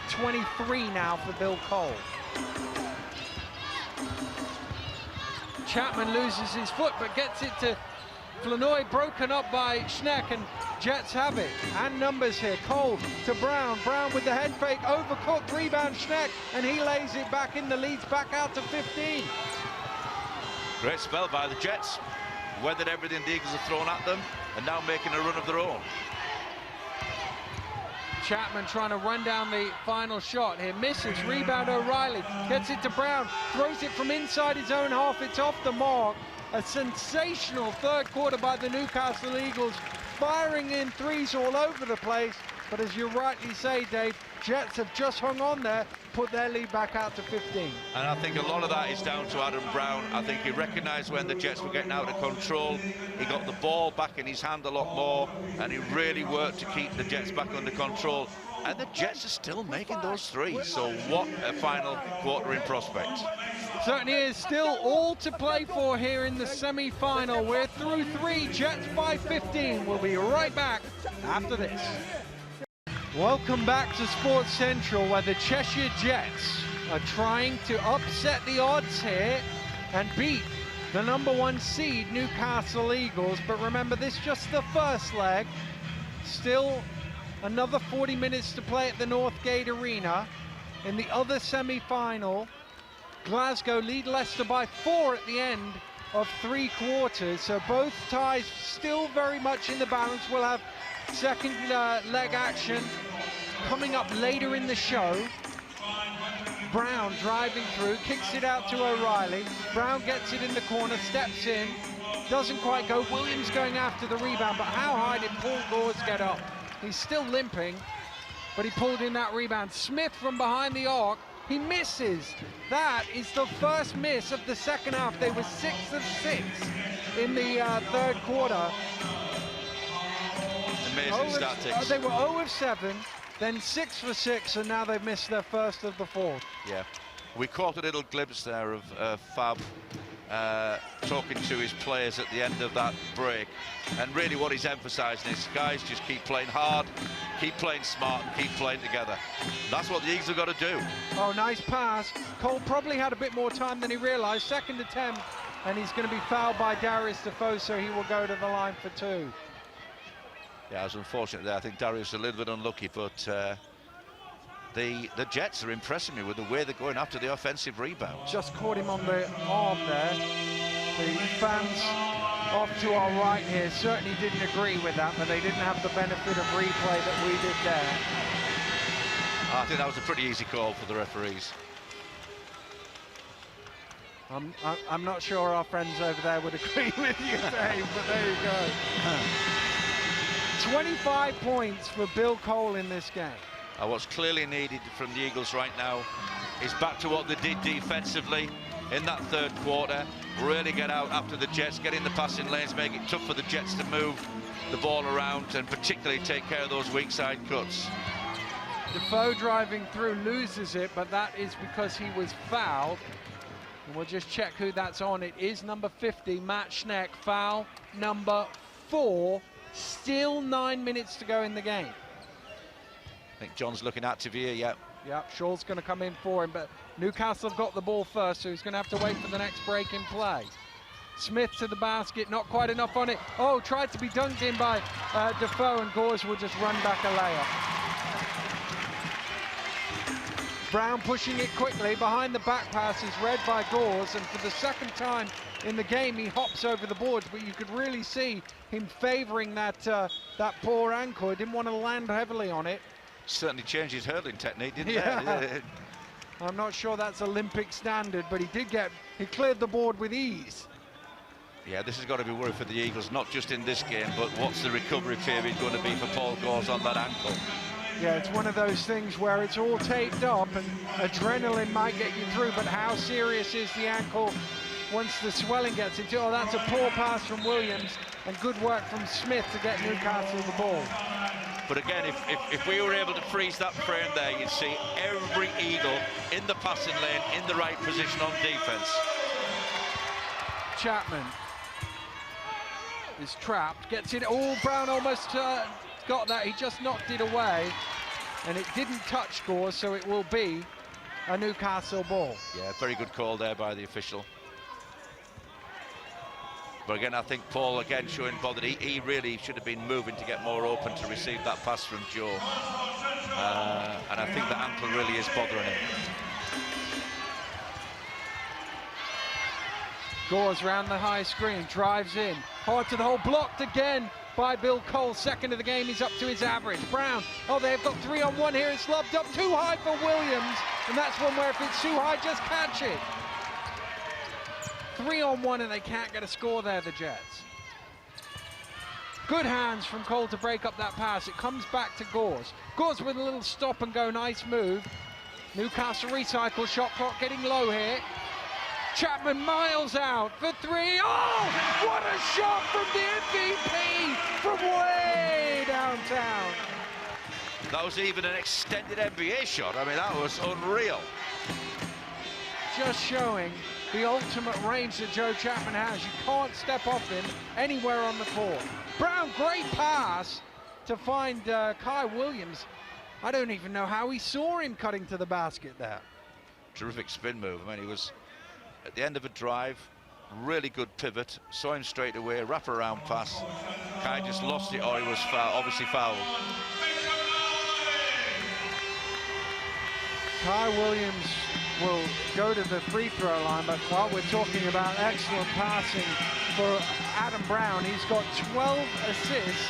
23 now for Bill Cole. Chapman loses his foot, but gets it to Flanoy, broken up by Schneck, and Jets have it. And numbers here. Cole to Brown. Brown with the head fake. Overcooked. Rebound Schneck. And he lays it back in. The lead's back out to 15. Great spell by the Jets. Weathered everything the Eagles have thrown at them, and now making a run of their own. Chapman trying to run down the final shot here. Misses. Rebound O'Reilly. Gets it to Brown. Throws it from inside his own half. It's off the mark. A sensational third quarter by the Newcastle Eagles, firing in threes all over the place. But as you rightly say, Dave, Jets have just hung on there, put their lead back out to 15. And I think a lot of that is down to Adam Brown. I think he recognised when the Jets were getting out of control. He got the ball back in his hand a lot more, and he really worked to keep the Jets back under control. And the Jets are still making those threes. So what a final quarter in prospect. Certainly is. Still all to play for here in the semi-final. We're through 3. Jets by 15. We'll be right back after this. Welcome back to Sports Central, where the Cheshire Jets are trying to upset the odds here and beat the #1 seed Newcastle Eagles. But remember, this is just the first leg. Still another 40 minutes to play at the Northgate Arena. In the other semi-final, Glasgow lead Leicester by 4 at the end of 3 quarters. So both ties still very much in the balance. We'll have second leg action coming up later in the show. Brown driving through, kicks it out to O'Reilly. Brown gets it in the corner, steps in, doesn't quite go. Williams going after the rebound, but how high did Paul Gores get up? He's still limping, but he pulled in that rebound. Smith from behind the arc, he misses. That is the first miss of the second half. They were 6 of 6 in the third quarter. Amazing statistics. They were 0 of 7, then 6 for 6, and now they've missed their first of the fourth. Yeah, we caught a little glimpse there of Fab talking to his players at the end of that break, and really what he's emphasising is, guys, just keep playing hard, keep playing smart, and keep playing together. That's what the Eagles have got to do. Oh, nice pass. Cole probably had a bit more time than he realised. Second attempt, and he's going to be fouled by Darius Defoe, so he will go to the line for 2. Yeah, it was unfortunate there. I think Darius a little bit unlucky, but the Jets are impressing me with the way they're going after the offensive rebound. Just caught him on the arm there. The fans off to our right here certainly didn't agree with that, but they didn't have the benefit of replay that we did there. I think that was a pretty easy call for the referees. I'm not sure our friends over there would agree with you, Dave, but there you go. 25 points for Bill Cole in this game. What's clearly needed from the Eagles right now is back to what they did defensively in that third quarter. Really get out after the Jets, get in the passing lanes, make it tough for the Jets to move the ball around, and particularly take care of those weak side cuts. Defoe driving through loses it, but that is because he was fouled. And we'll just check who that's on. It is number 50, Matt Schneck, foul number 4. Still 9 minutes to go in the game. I think John's looking active here, yeah. Yep, Shaw's going to come in for him, but Newcastle have got the ball first, so he's going to have to wait for the next break in play. Smith to the basket, not quite enough on it. Oh, tried to be dunked in by Defoe, and Gores will just run back a layup. Brown pushing it quickly, behind the back pass is read by Gores, and for the second time in the game he hops over the boards, but you could really see him favouring that poor ankle. He didn't want to land heavily on it. Certainly changed his hurling technique, didn't he? I'm not sure that's Olympic standard, but he cleared the board with ease. Yeah, this has got to be worry for the Eagles, not just in this game, but what's the recovery period going to be for Paul Gores on that ankle? Yeah, it's one of those things where it's all taped up and adrenaline might get you through, but how serious is the ankle once the swelling gets into it? Oh, that's a poor pass from Williams, and good work from Smith to get Newcastle the ball. But again, if we were able to freeze that frame there, you'd see every Eagle in the passing lane, in the right position on defense. Chapman is trapped, gets it. Oh, Brown almost got that. He just knocked it away, and it didn't touch Gores, so it will be a Newcastle ball. Yeah, very good call there by the official. But again, I think Paul, again, showing bothered. He really should have been moving to get more open to receive that pass from Joe. And I think the ankle really is bothering him. Gores round the high screen, drives in. Hard to the hole, blocked again by Bill Cole. Second of the game, he's up to his average. Brown, oh, they've got 3-on-1 here. It's lobbed up too high for Williams. And that's one where if it's too high, just catch it. 3-on-1, and they can't get a score there, the Jets. Good hands from Cole to break up that pass. It comes back to Gores. Gores with a little stop and go, nice move. Newcastle recycle, shot clock getting low here. Chapman miles out for 3. Oh, what a shot from the MVP from way downtown. That was even an extended NBA shot. I mean, that was unreal. Just showing the ultimate range that Joe Chapman has. You can't step off him anywhere on the court. Brown, great pass to find Kai Williams. I don't even know how he saw him cutting to the basket there. Terrific spin move. I mean, he was at the end of a drive, really good pivot, saw him straight away, wrap around pass. Kai just lost it, or he was obviously fouled. Kai Williams will go to the free throw line, but while we're talking about excellent passing for Adam Brown, he's got 12 assists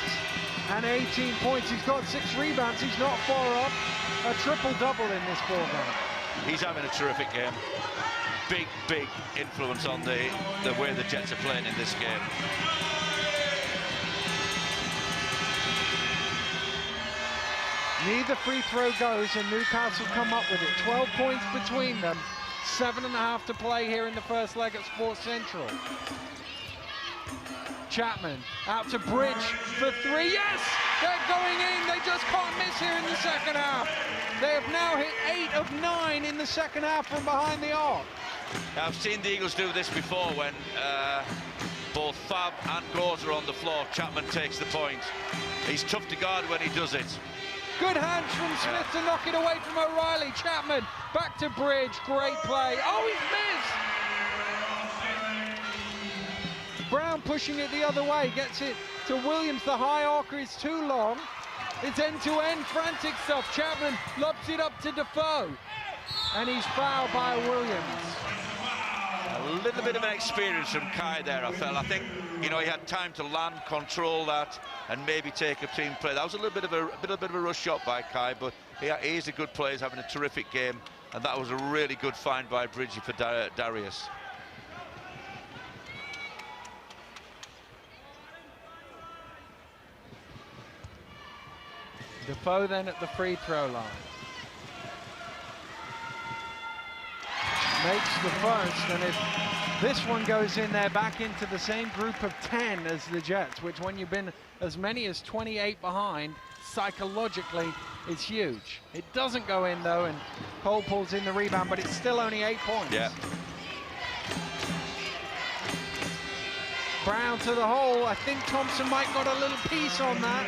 and 18 points. He's got 6 rebounds. He's not far off a triple-double in this ball game. He's having a terrific game. Big influence on the way the Jets are playing in this game. Neither free throw goes, and Newcastle come up with it. 12 points between them. 7.5 to play here in the first leg at Sports Central. Chapman out to Bridge for 3. Yes! They're going in. They just can't miss here in the second half. They have now hit 8 of 9 in the second half from behind the arc. I've seen the Eagles do this before when both Fab and Gores are on the floor. Chapman takes the point. He's tough to guard when he does it. Good hands from Smith to knock it away from O'Reilly. Chapman back to Bridge. Great play. Oh, he's missed! Brown pushing it the other way. Gets it to Williams. The high arcer is too long. It's end-to-end frantic stuff. Chapman lobs it up to Defoe. And he's fouled by Williams. A little bit of an experience from Kai there, I felt. I think, you know, he had time to land, control that, and maybe take a team play. That was a little bit of a rush shot by Kai, but he is a good player. He's having a terrific game, and that was a really good find by Bridgie for Darius. Defoe then at the free throw line. Makes the first, and if this one goes in there, back into the same group of 10 as the Jets, which when you've been as many as 28 behind, psychologically, it's huge. It doesn't go in though, and Cole pulls in the rebound, but it's still only 8 points. Yeah. Brown to the hole. I think Thompson might got a little piece on that.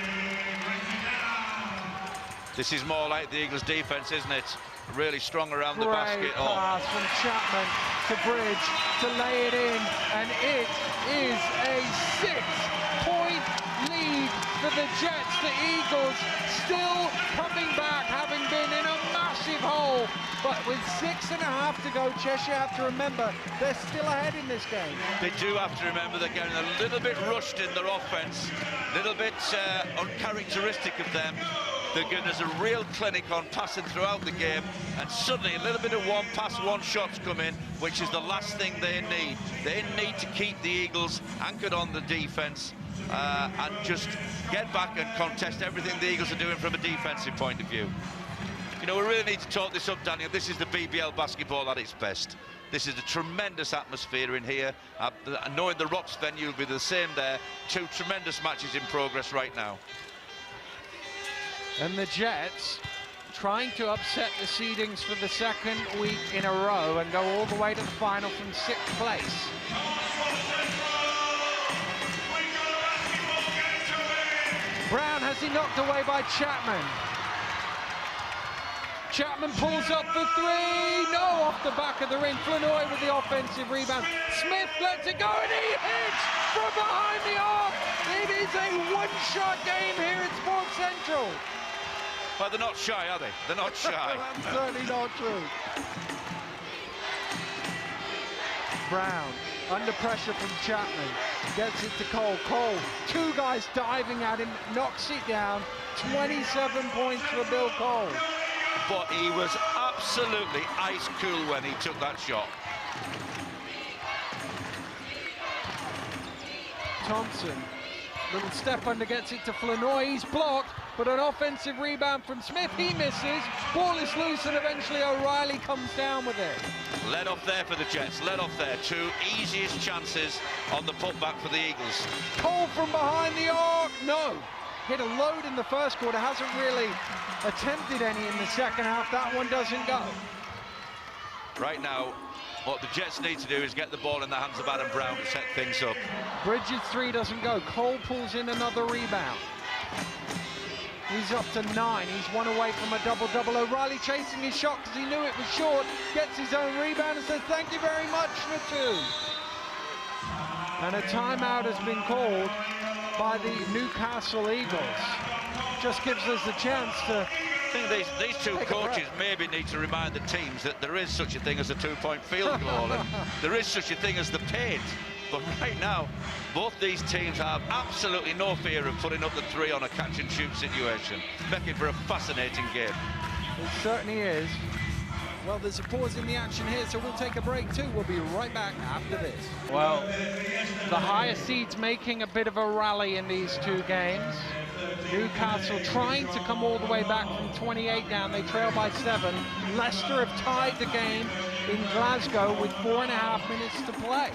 This is more like the Eagles' defense, isn't it? Really strong around the basket. Great pass from Chapman to Bridge to lay it in, and it is a 6-point lead for the Jets. The Eagles still coming back, having been in a massive hole, but with 6.5 to go, Cheshire have to remember they're still ahead in this game. They do have to remember they're getting a little bit rushed in their offense, a little bit uncharacteristic of them. They're giving us a real clinic on passing throughout the game, and suddenly a little bit of one pass, one shots come in, which is the last thing they need. They need to keep the Eagles anchored on the defense and just get back and contest everything the Eagles are doing from a defensive point of view. You know, we really need to talk this up, Daniel. This is the BBL basketball at its best. This is a tremendous atmosphere in here. Knowing the Rocks venue will be the same there. 2 tremendous matches in progress right now. And the Jets trying to upset the seedings for the second week in a row and go all the way to the final from 6th place. Brown has he knocked away by Chapman. Chapman pulls up for 3. No, off the back of the ring. Flanoy with the offensive rebound. Smith lets it go, and he hits from behind the arc. It is a one-shot game here at Sports Central. Well, they're not shy, are they? They're not shy. That's certainly not true. Brown, under pressure from Chapman, gets it to Cole. Cole, 2 guys diving at him, knocks it down. 27 points for Bill Cole. But he was absolutely ice cool when he took that shot. Thompson, little step under, gets it to Flanoy. He's blocked, but an offensive rebound from Smith. He misses. Ball is loose, and eventually O'Reilly comes down with it. Let off there for the Jets. Let off there. 2 easiest chances on the putback for the Eagles. Cole from behind the arc. No. Hit a load in the first quarter. Hasn't really attempted any in the second half. That one doesn't go. Right now, what the Jets need to do is get the ball in the hands of Adam Brown to set things up. Bridges' 3 doesn't go. Cole pulls in another rebound. He's up to 9. He's one away from a double-double. O'Reilly chasing his shot because he knew it was short. Gets his own rebound and says, thank you very much for 2. And a timeout has been called by the Newcastle Eagles. Just gives us a chance to... I think these two coaches maybe need to remind the teams that there is such a thing as a 2-point field goal and there is such a thing as the paint. But right now, both these teams have absolutely no fear of putting up the 3 on a catch-and-shoot situation. Making for a fascinating game. It certainly is. Well, there's a pause in the action here, so we'll take a break too. We'll be right back after this. Well, the higher seeds making a bit of a rally in these 2 games. Newcastle trying to come all the way back from 28 down. They trail by 7. Leicester have tied the game in Glasgow with 4.5 minutes to play.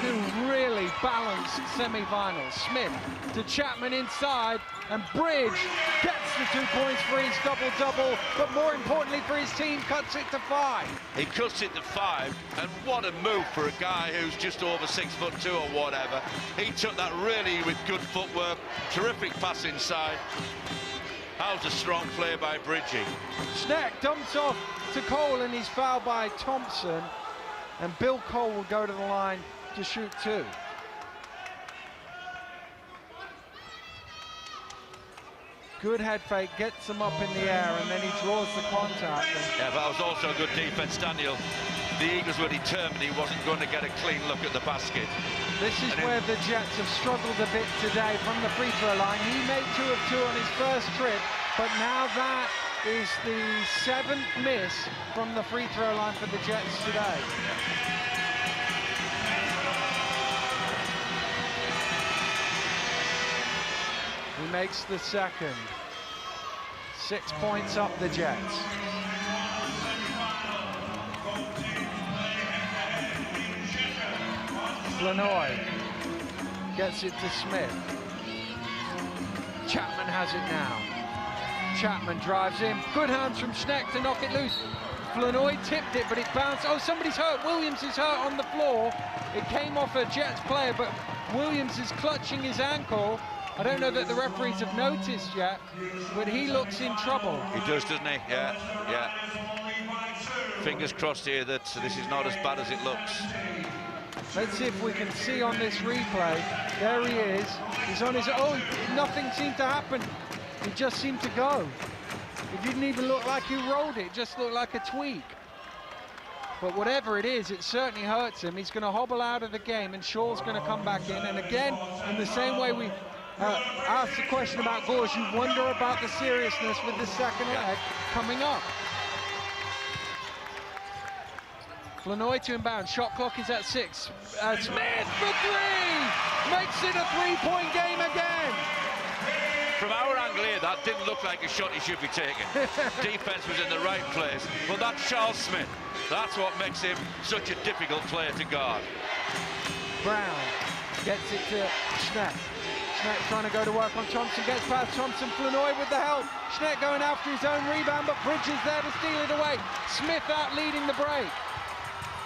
2 really balanced semi-finals. Smith to Chapman inside, and Bridge gets the 2 points for his double-double, but more importantly for his team, cuts it to 5. He cuts it to 5, and what a move for a guy who's just over 6'2" or whatever. He took that really with good footwork, terrific pass inside. That was a strong play by Bridgie. Schneck dumps off to Cole, and he's fouled by Thompson, and Bill Cole will go to the line to shoot 2. Good head fake, gets him up in the air, and then he draws the contact. Yeah, but that was also a good defense, Daniel. The Eagles were determined he wasn't going to get a clean look at the basket. This is where the Jets have struggled a bit today from the free throw line. He made 2 of 2 on his first trip, but now that is the 7th miss from the free throw line for the Jets today. He makes the 2nd. 6 points up the Jets. Flanoy gets it to Smith. Chapman has it now. Chapman drives in. Good hands from Schneck to knock it loose. Flanoy tipped it, but it bounced. Oh, somebody's hurt. Williams is hurt on the floor. It came off a Jets player, but Williams is clutching his ankle. I don't know that the referees have noticed yet, but he looks in trouble. He does, doesn't he? Yeah, yeah. Fingers crossed here that this is not as bad as it looks. Let's see if we can see on this replay. There he is. He's on his... Oh, nothing seemed to happen. He just seemed to go. It didn't even look like he rolled it. It just looked like a tweak. But whatever it is, it certainly hurts him. He's going to hobble out of the game, and Shaw's going to come back in. And again, in the same way we asked the question about Gores, you wonder about the seriousness with the second leg coming up. Flanoy to inbound. Shot clock is at 6. Smith for 3! Makes it a 3-point game again. From our angle here, that didn't look like a shot he should be taking. Defense was in the right place. But that's Charles Smith. That's what makes him such a difficult player to guard. Brown gets it to Schneck. Schneck trying to go to work on Thompson, gets past Thompson. Flanoy with the help. Schneck going after his own rebound, but Bridges there to steal it away. Smith out leading the break.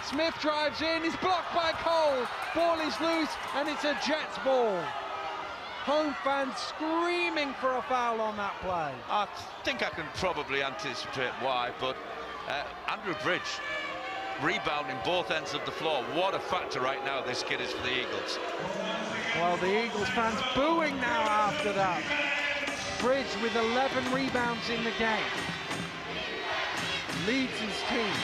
Smith drives in, he's blocked by Cole. Ball is loose, and it's a Jets ball. Home fans screaming for a foul on that play. I think I can probably anticipate why, but Andrew Bridge rebounding both ends of the floor. What a factor right now this kid is for the Eagles. Well, the Eagles fans booing now after that. Bridge with 11 rebounds in the game. Leads his team.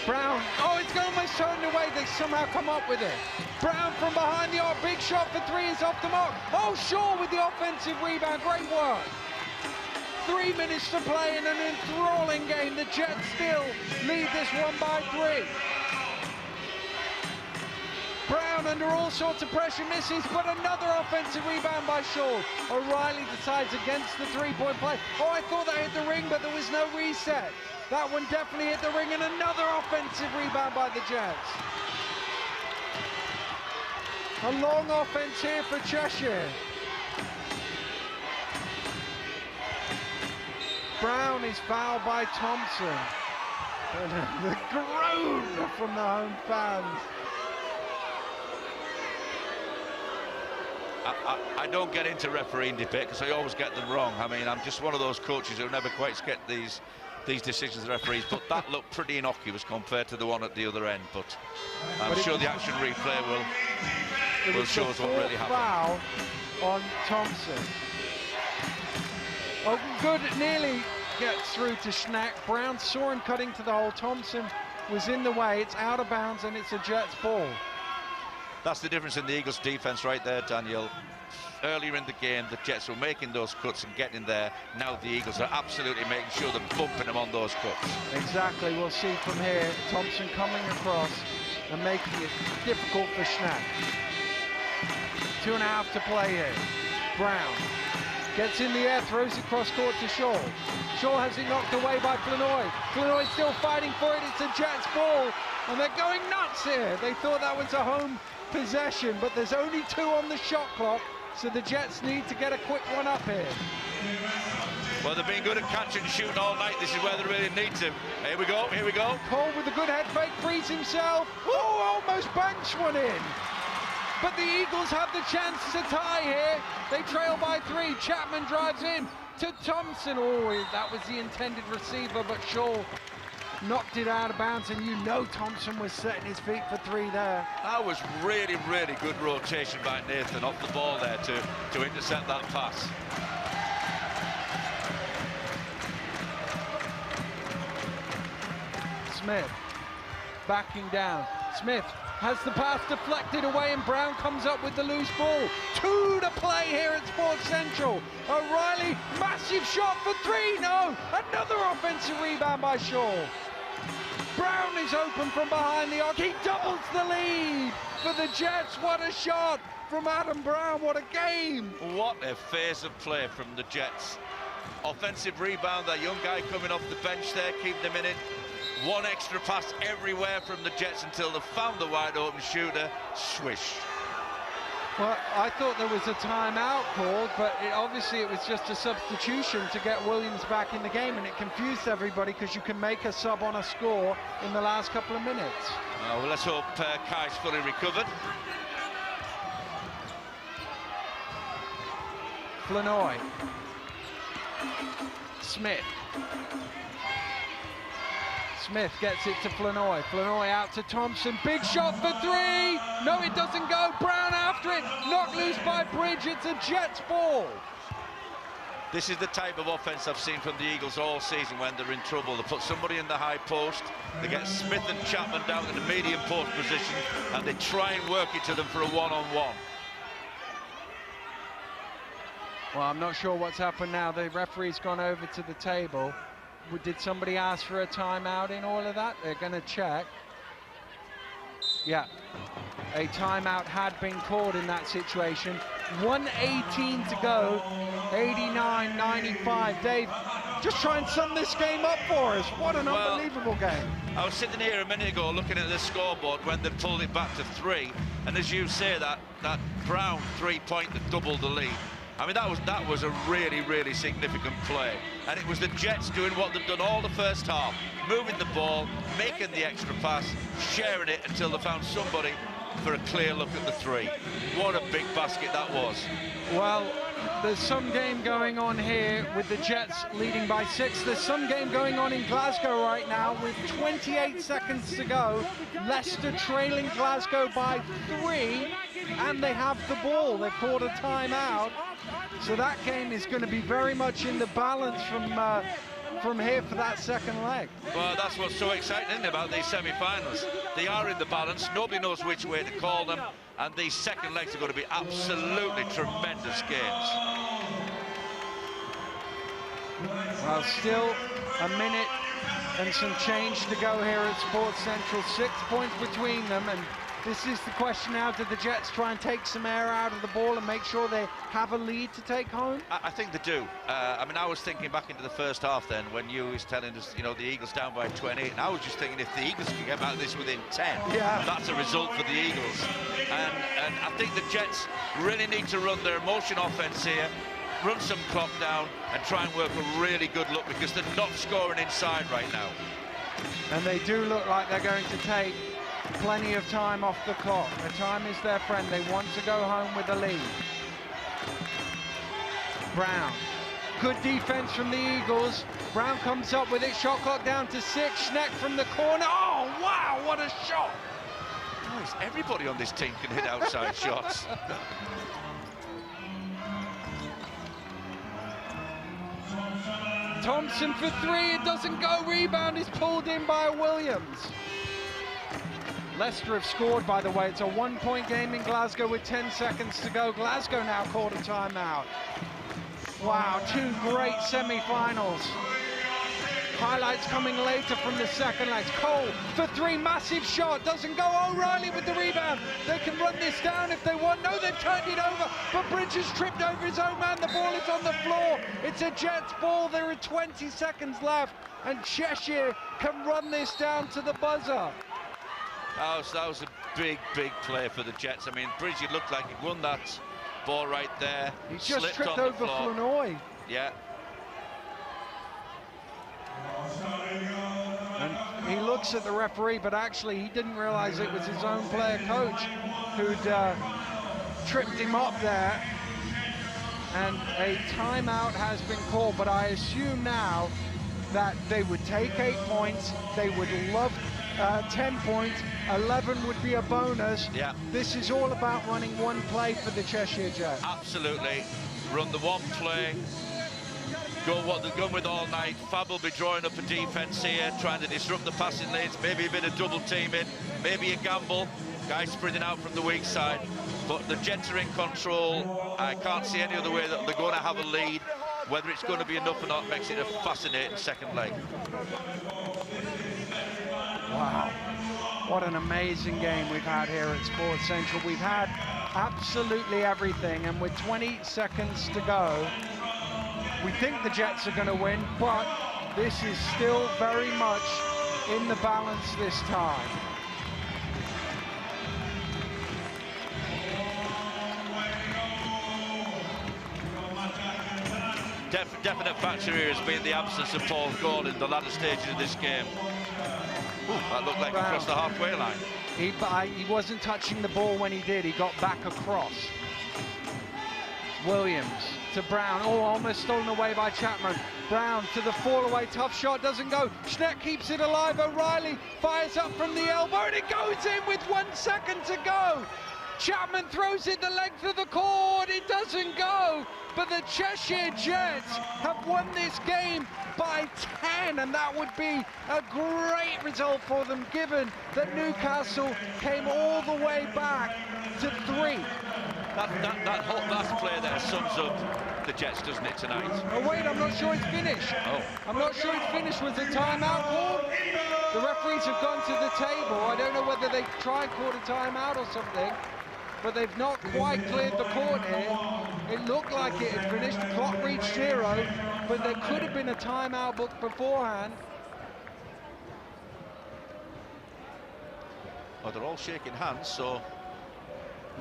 Brown, oh, it's almost turned away. They somehow come up with it. Brown from behind the arc, big shot for 3 is off the mark. Oh, Shaw with the offensive rebound, great work. 3 minutes to play in an enthralling game. The Jets still lead this one by 3. Brown under all sorts of pressure, misses, but another offensive rebound by Shaw. O'Reilly decides against the 3-point play. Oh, I thought that hit the ring, but there was no reset. That one definitely hit the ring, and another offensive rebound by the Jets. A long offense here for Cheshire. Brown is fouled by Thompson. And the groan from the home fans. I don't get into refereeing debate because I always get them wrong. I mean, I'm just one of those coaches who never quite get these decisions of referees, but that looked pretty innocuous compared to the one at the other end. But I'm sure the action replay will show us what really happened. Foul on Thompson. Oh, good, nearly gets through to Schnack. Brown saw him cutting to the hole. Thompson was in the way. It's out of bounds and it's a Jets ball. That's the difference in the Eagles defense right there, Daniel. Earlier in the game, the Jets were making those cuts and getting there. Now the Eagles are absolutely making sure they're bumping them on those cuts. Exactly, we'll see from here. Thompson coming across and making it difficult for Schnack. 2.5 to play here. Brown gets in the air, throws it cross court to Shaw. Shaw has it knocked away by Flanoy. Flanoy still fighting for it. It's a Jets ball, and they're going nuts here. They thought that was a home possession, but there's only 2 on the shot clock, so the Jets need to get a quick one up here. Well, they've been good at catching and shooting all night. This is where they really need to. Here we go, here we go. Cole with a good head fake, frees himself. Oh, almost banks one in. But the Eagles have the chance to tie here. They trail by 3. Chapman drives in to Thompson. Oh, that was the intended receiver, but Shaw knocked it out of bounds, and you know Thompson was setting his feet for 3 there. That was really, really good rotation by Nathan off the ball there to intercept that pass. Smith backing down. Smith has the pass deflected away, and Brown comes up with the loose ball. 2 to play here at Sports Central. O'Reilly, massive shot for 3. No, another offensive rebound by Shaw. Brown is open from behind the arc. He doubles the lead for the Jets. What a shot from Adam Brown. What a game. What a phase of play from the Jets. Offensive rebound, that young guy coming off the bench there, keeping them in it. 1 extra pass everywhere from the Jets until they found the wide open shooter. Swish. Well, I thought there was a timeout called, but obviously it was just a substitution to get Williams back in the game, and it confused everybody because you can make a sub on a score in the last couple of minutes. Well, let's hope Kai's fully recovered. Flanoy. Smith. Smith gets it to Flanoy. Flanoy out to Thompson. Big shot for 3. No, it doesn't go. Brown after it. Knocked loose by Bridge. It's a Jets ball. This is the type of offense I've seen from the Eagles all season when they're in trouble. They put somebody in the high post, they get Smith and Chapman down in the medium post position, and they try and work it to them for a one-on-one. Well, I'm not sure what's happened now. The referee's gone over to the table. Did somebody ask for a timeout in all of that? They're going to check. Yeah, a timeout had been called in that situation. 1:18 to go, 89-95. Dave, just try and sum this game up for us. What an unbelievable game. I was sitting here a minute ago looking at the scoreboard when they pulled it back to 3, and as you say, that Brown 3-point that doubled the lead. I mean, that was a really, really significant play. And it was the Jets doing what they've done all the first half, moving the ball, making the extra pass, sharing it until they found somebody for a clear look at the 3. What a big basket that was. Well, there's some game going on here with the Jets leading by 6. There's some game going on in Glasgow right now with 28 seconds to go. Leicester trailing Glasgow by 3, and they have the ball. They've called a timeout. So that game is going to be very much in the balance from here for that second leg. Well, that's what's so exciting, isn't it, about these semi-finals? They are in the balance. Nobody knows which way to call them. And these second legs are going to be absolutely tremendous games. Well, still a minute and some change to go here at Sports Central. 6 points between them, and this is the question now. Do the Jets try and take some air out of the ball and make sure they have a lead to take home? I think they do. I mean, I was thinking back into the first half then when you was telling us, you know, the Eagles down by 28, and I was just thinking if the Eagles can get back this within 10, that's a result for the Eagles. And I think the Jets really need to run their motion offense here, run some clock down, and try and work a really good look because they're not scoring inside right now. And they do look like they're going to take plenty of time off the clock. The time is their friend. They want to go home with a lead. Brown. Good defense from the Eagles. Brown comes up with it, shot clock down to 6. Schneck from the corner. Oh, wow, what a shot! Nice. Everybody on this team can hit outside shots. Thompson for 3, it doesn't go. Rebound is pulled in by Williams. Leicester have scored, by the way. It's a 1-point game in Glasgow with 10 seconds to go. Glasgow now called a timeout. Wow, 2 great semi-finals. Highlights coming later from the second legs. Cole for 3, massive shot, doesn't go. O'Reilly with the rebound. They can run this down if they want. No, they've turned it over, but Bridges tripped over his own man. The ball is on the floor. It's a Jets ball. There are 20 seconds left, and Cheshire can run this down to the buzzer. That was a big, big play for the Jets. I mean, Bridges looked like he won that ball right there. He just slipped tripped on over the floor. Flanoy. Yeah. And he looks at the referee, but actually he didn't realize it was his own player coach who'd tripped him up there. And a timeout has been called, but I assume now that they would take 8 points, they would love 10 points, 11 would be a bonus. Yeah. This is all about running one play for the Cheshire Jets. Absolutely. Run the one play. Go what they've gone with all night. Fab will be drawing up a defence here, trying to disrupt the passing lanes, maybe a bit of double teaming, maybe a gamble. Guys spreading out from the weak side. But the Jets are in control. I can't see any other way that they're going to have a lead. Whether it's going to be enough or not makes it a fascinating second leg. Wow, what an amazing game we've had here at Sports Central. We've had absolutely everything, and with 20 seconds to go, we think the Jets are going to win, but this is still very much in the balance this time. Definite factor here has been the absence of Paul Gall in the latter stages of this game. Ooh, that looked like he crossed the halfway line. He wasn't touching the ball when he did. He got back across. Williams to Brown. Oh, almost stolen away by Chapman. Brown to the fall away. Tough shot, doesn't go. Schneck keeps it alive. O'Reilly fires up from the elbow, and it goes in with 1 second to go. Chapman throws it the length of the court. It doesn't go. But the Cheshire Jets have won this game by 10, and that would be a great result for them, given that Newcastle came all the way back to 3. That whole last play there sums up the Jets, doesn't it, tonight? Oh, wait, I'm not sure it's finished. Oh. I'm not sure it's finished. Was the timeout called? The referees have gone to the table. I don't know whether they try and call a timeout or something, but they've not quite cleared the court here. It looked like it had finished. The clock reached 0, but there could have been a timeout booked beforehand. Oh, they're all shaking hands, so...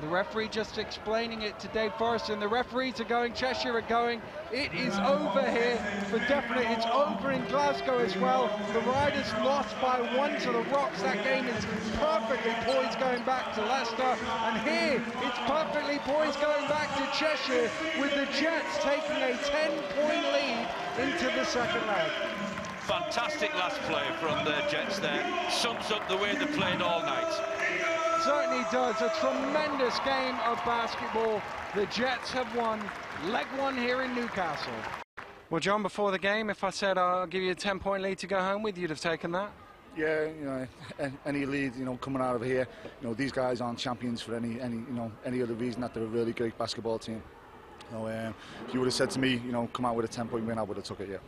The referee just explaining it to Dave Forrester, and the referees are going, Cheshire are going. It is over here for definite. It's over in Glasgow as well. The Riders lost by 1 to the Rocks. That game is perfectly poised going back to Leicester. And here, it's perfectly poised going back to Cheshire, with the Jets taking a 10-point lead into the second leg. Fantastic last play from the Jets there. Sums up the way they played all night. Certainly does. A tremendous game of basketball. The Jets have won leg 1 here in Newcastle. Well, John, before the game, if I said I'll give you a 10-point lead to go home with, you'd have taken that? Yeah, you know, any lead, you know, coming out of here, you know, these guys aren't champions for any other reason that they're a really great basketball team. You know, if you would have said to me, you know, come out with a 10-point win, I would have took it, yeah.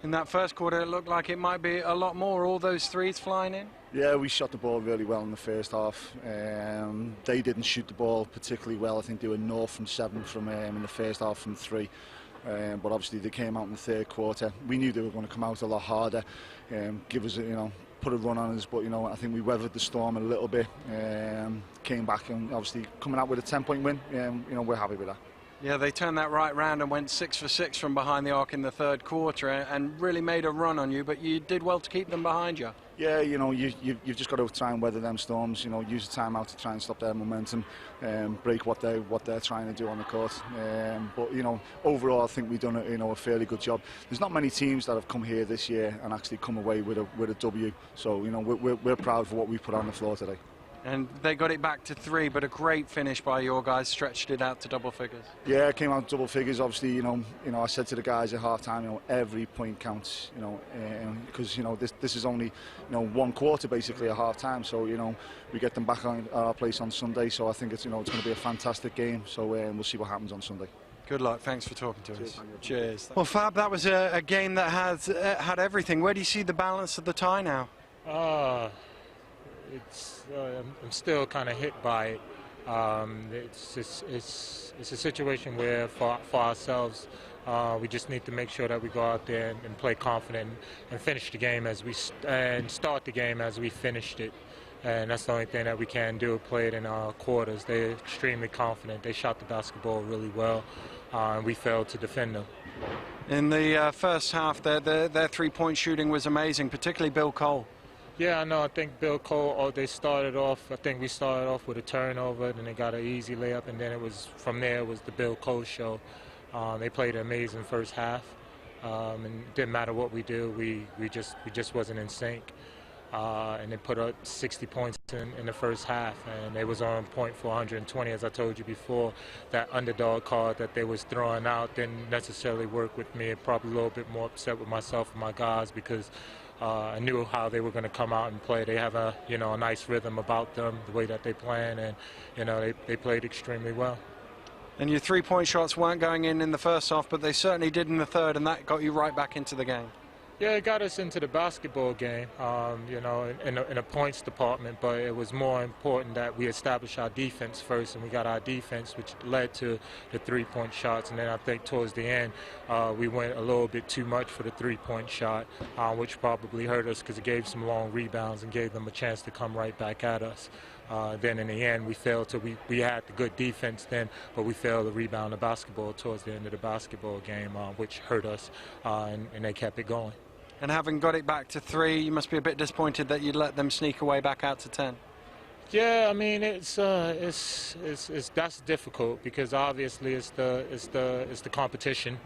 In that first quarter, it looked like it might be a lot more, all those threes flying in? Yeah, we shot the ball really well in the first half. They didn't shoot the ball particularly well. I think they were 0 from 7 from in the first half from 3. But obviously they came out in the third quarter. We knew they were going to come out a lot harder, give us, you know, put a run on us. But you know, I think we weathered the storm a little bit. Came back and obviously coming out with a 10-point win. You know, we're happy with that. Yeah, they turned that right round and went 6 for 6 from behind the arc in the third quarter and really made a run on you, but you did well to keep them behind you. Yeah, you know, you've just got to try and weather them storms. You know, use the timeout to try and stop their momentum, break what they're trying to do on the court. But you know, overall, I think we've done a fairly good job. There's not many teams that have come here this year and actually come away with a W. So you know, we're proud for what we put on the floor today. And they got it back to 3, but a great finish by your guys, stretched it out to double figures. Yeah, it came out double figures. Obviously, you know, I said to the guys at half-time, you know, every point counts. You know, because you know this is only one quarter basically at half-time. So you know, we get them back on our place on Sunday. So I think it's going to be a fantastic game. So we'll see what happens on Sunday. Good luck. Thanks for talking to us. Cheers. Well, Fab, that was a game that had everything. Where do you see the balance of the tie now? I'm still kind of hit by it. It's a situation where for ourselves, we just need to make sure that we go out there and play confident and finish the game and start the game as we finished it. And that's the only thing that we can do, play it in our quarters. They're extremely confident. They shot the basketball really well, and we failed to defend them. In the first half, their three-point shooting was amazing, particularly Bill Cole. Yeah, I know. I think Bill Cole, we started off with a turnover, then they got an easy layup, and then from there it was the Bill Cole show. They played an amazing first half, and it didn't matter what we do, we just wasn't in sync. And they put up 60 points in the first half, and they was on point for 120. As I told you before, that underdog card that they was throwing out didn't necessarily work with me. Probably a little bit more upset with myself and my guys because I knew how they were going to come out and play. They have a nice rhythm about them, the way that they plan, and they played extremely well. And your three-point shots weren't going in the first half, but they certainly did in the third, and that got you right back into the game. Yeah, it got us into the basketball game, in a points department, but it was more important that we established our defense first, and we got our defense, which led to the three-point shots. And then I think towards the end, we went a little bit too much for the three-point shot, which probably hurt us because it gave some long rebounds and gave them a chance to come right back at us. Then in the end, we failed to, we had the good defense then, but we failed to rebound the basketball towards the end of the basketball game, which hurt us, and they kept it going. And having got it back to 3, you must be a bit disappointed that you let them sneak away back out to 10. Yeah, I mean that's difficult because obviously it's the competition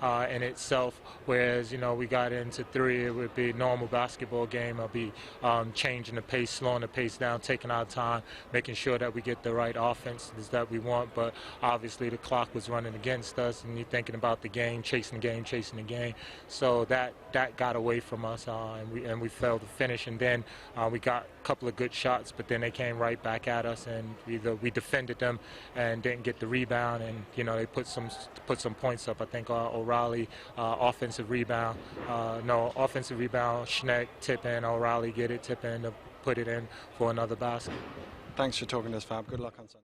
in itself. Whereas we got into 3, it would be a normal basketball game. I'll be changing the pace, slowing the pace down, taking our time, making sure that we get the right offenses that we want. But obviously the clock was running against us, and you're thinking about the game, chasing the game. So that got away from us, and we failed to finish. And then we got a couple of good shots, but then they came right back at us, and either we defended them and didn't get the rebound, and they put some points up. I think O'Reilly offensive rebound, Schneck tip in, O'Reilly get it, tip in to put it in for another basket. Thanks for talking to us, Fab. Good luck on Sunday.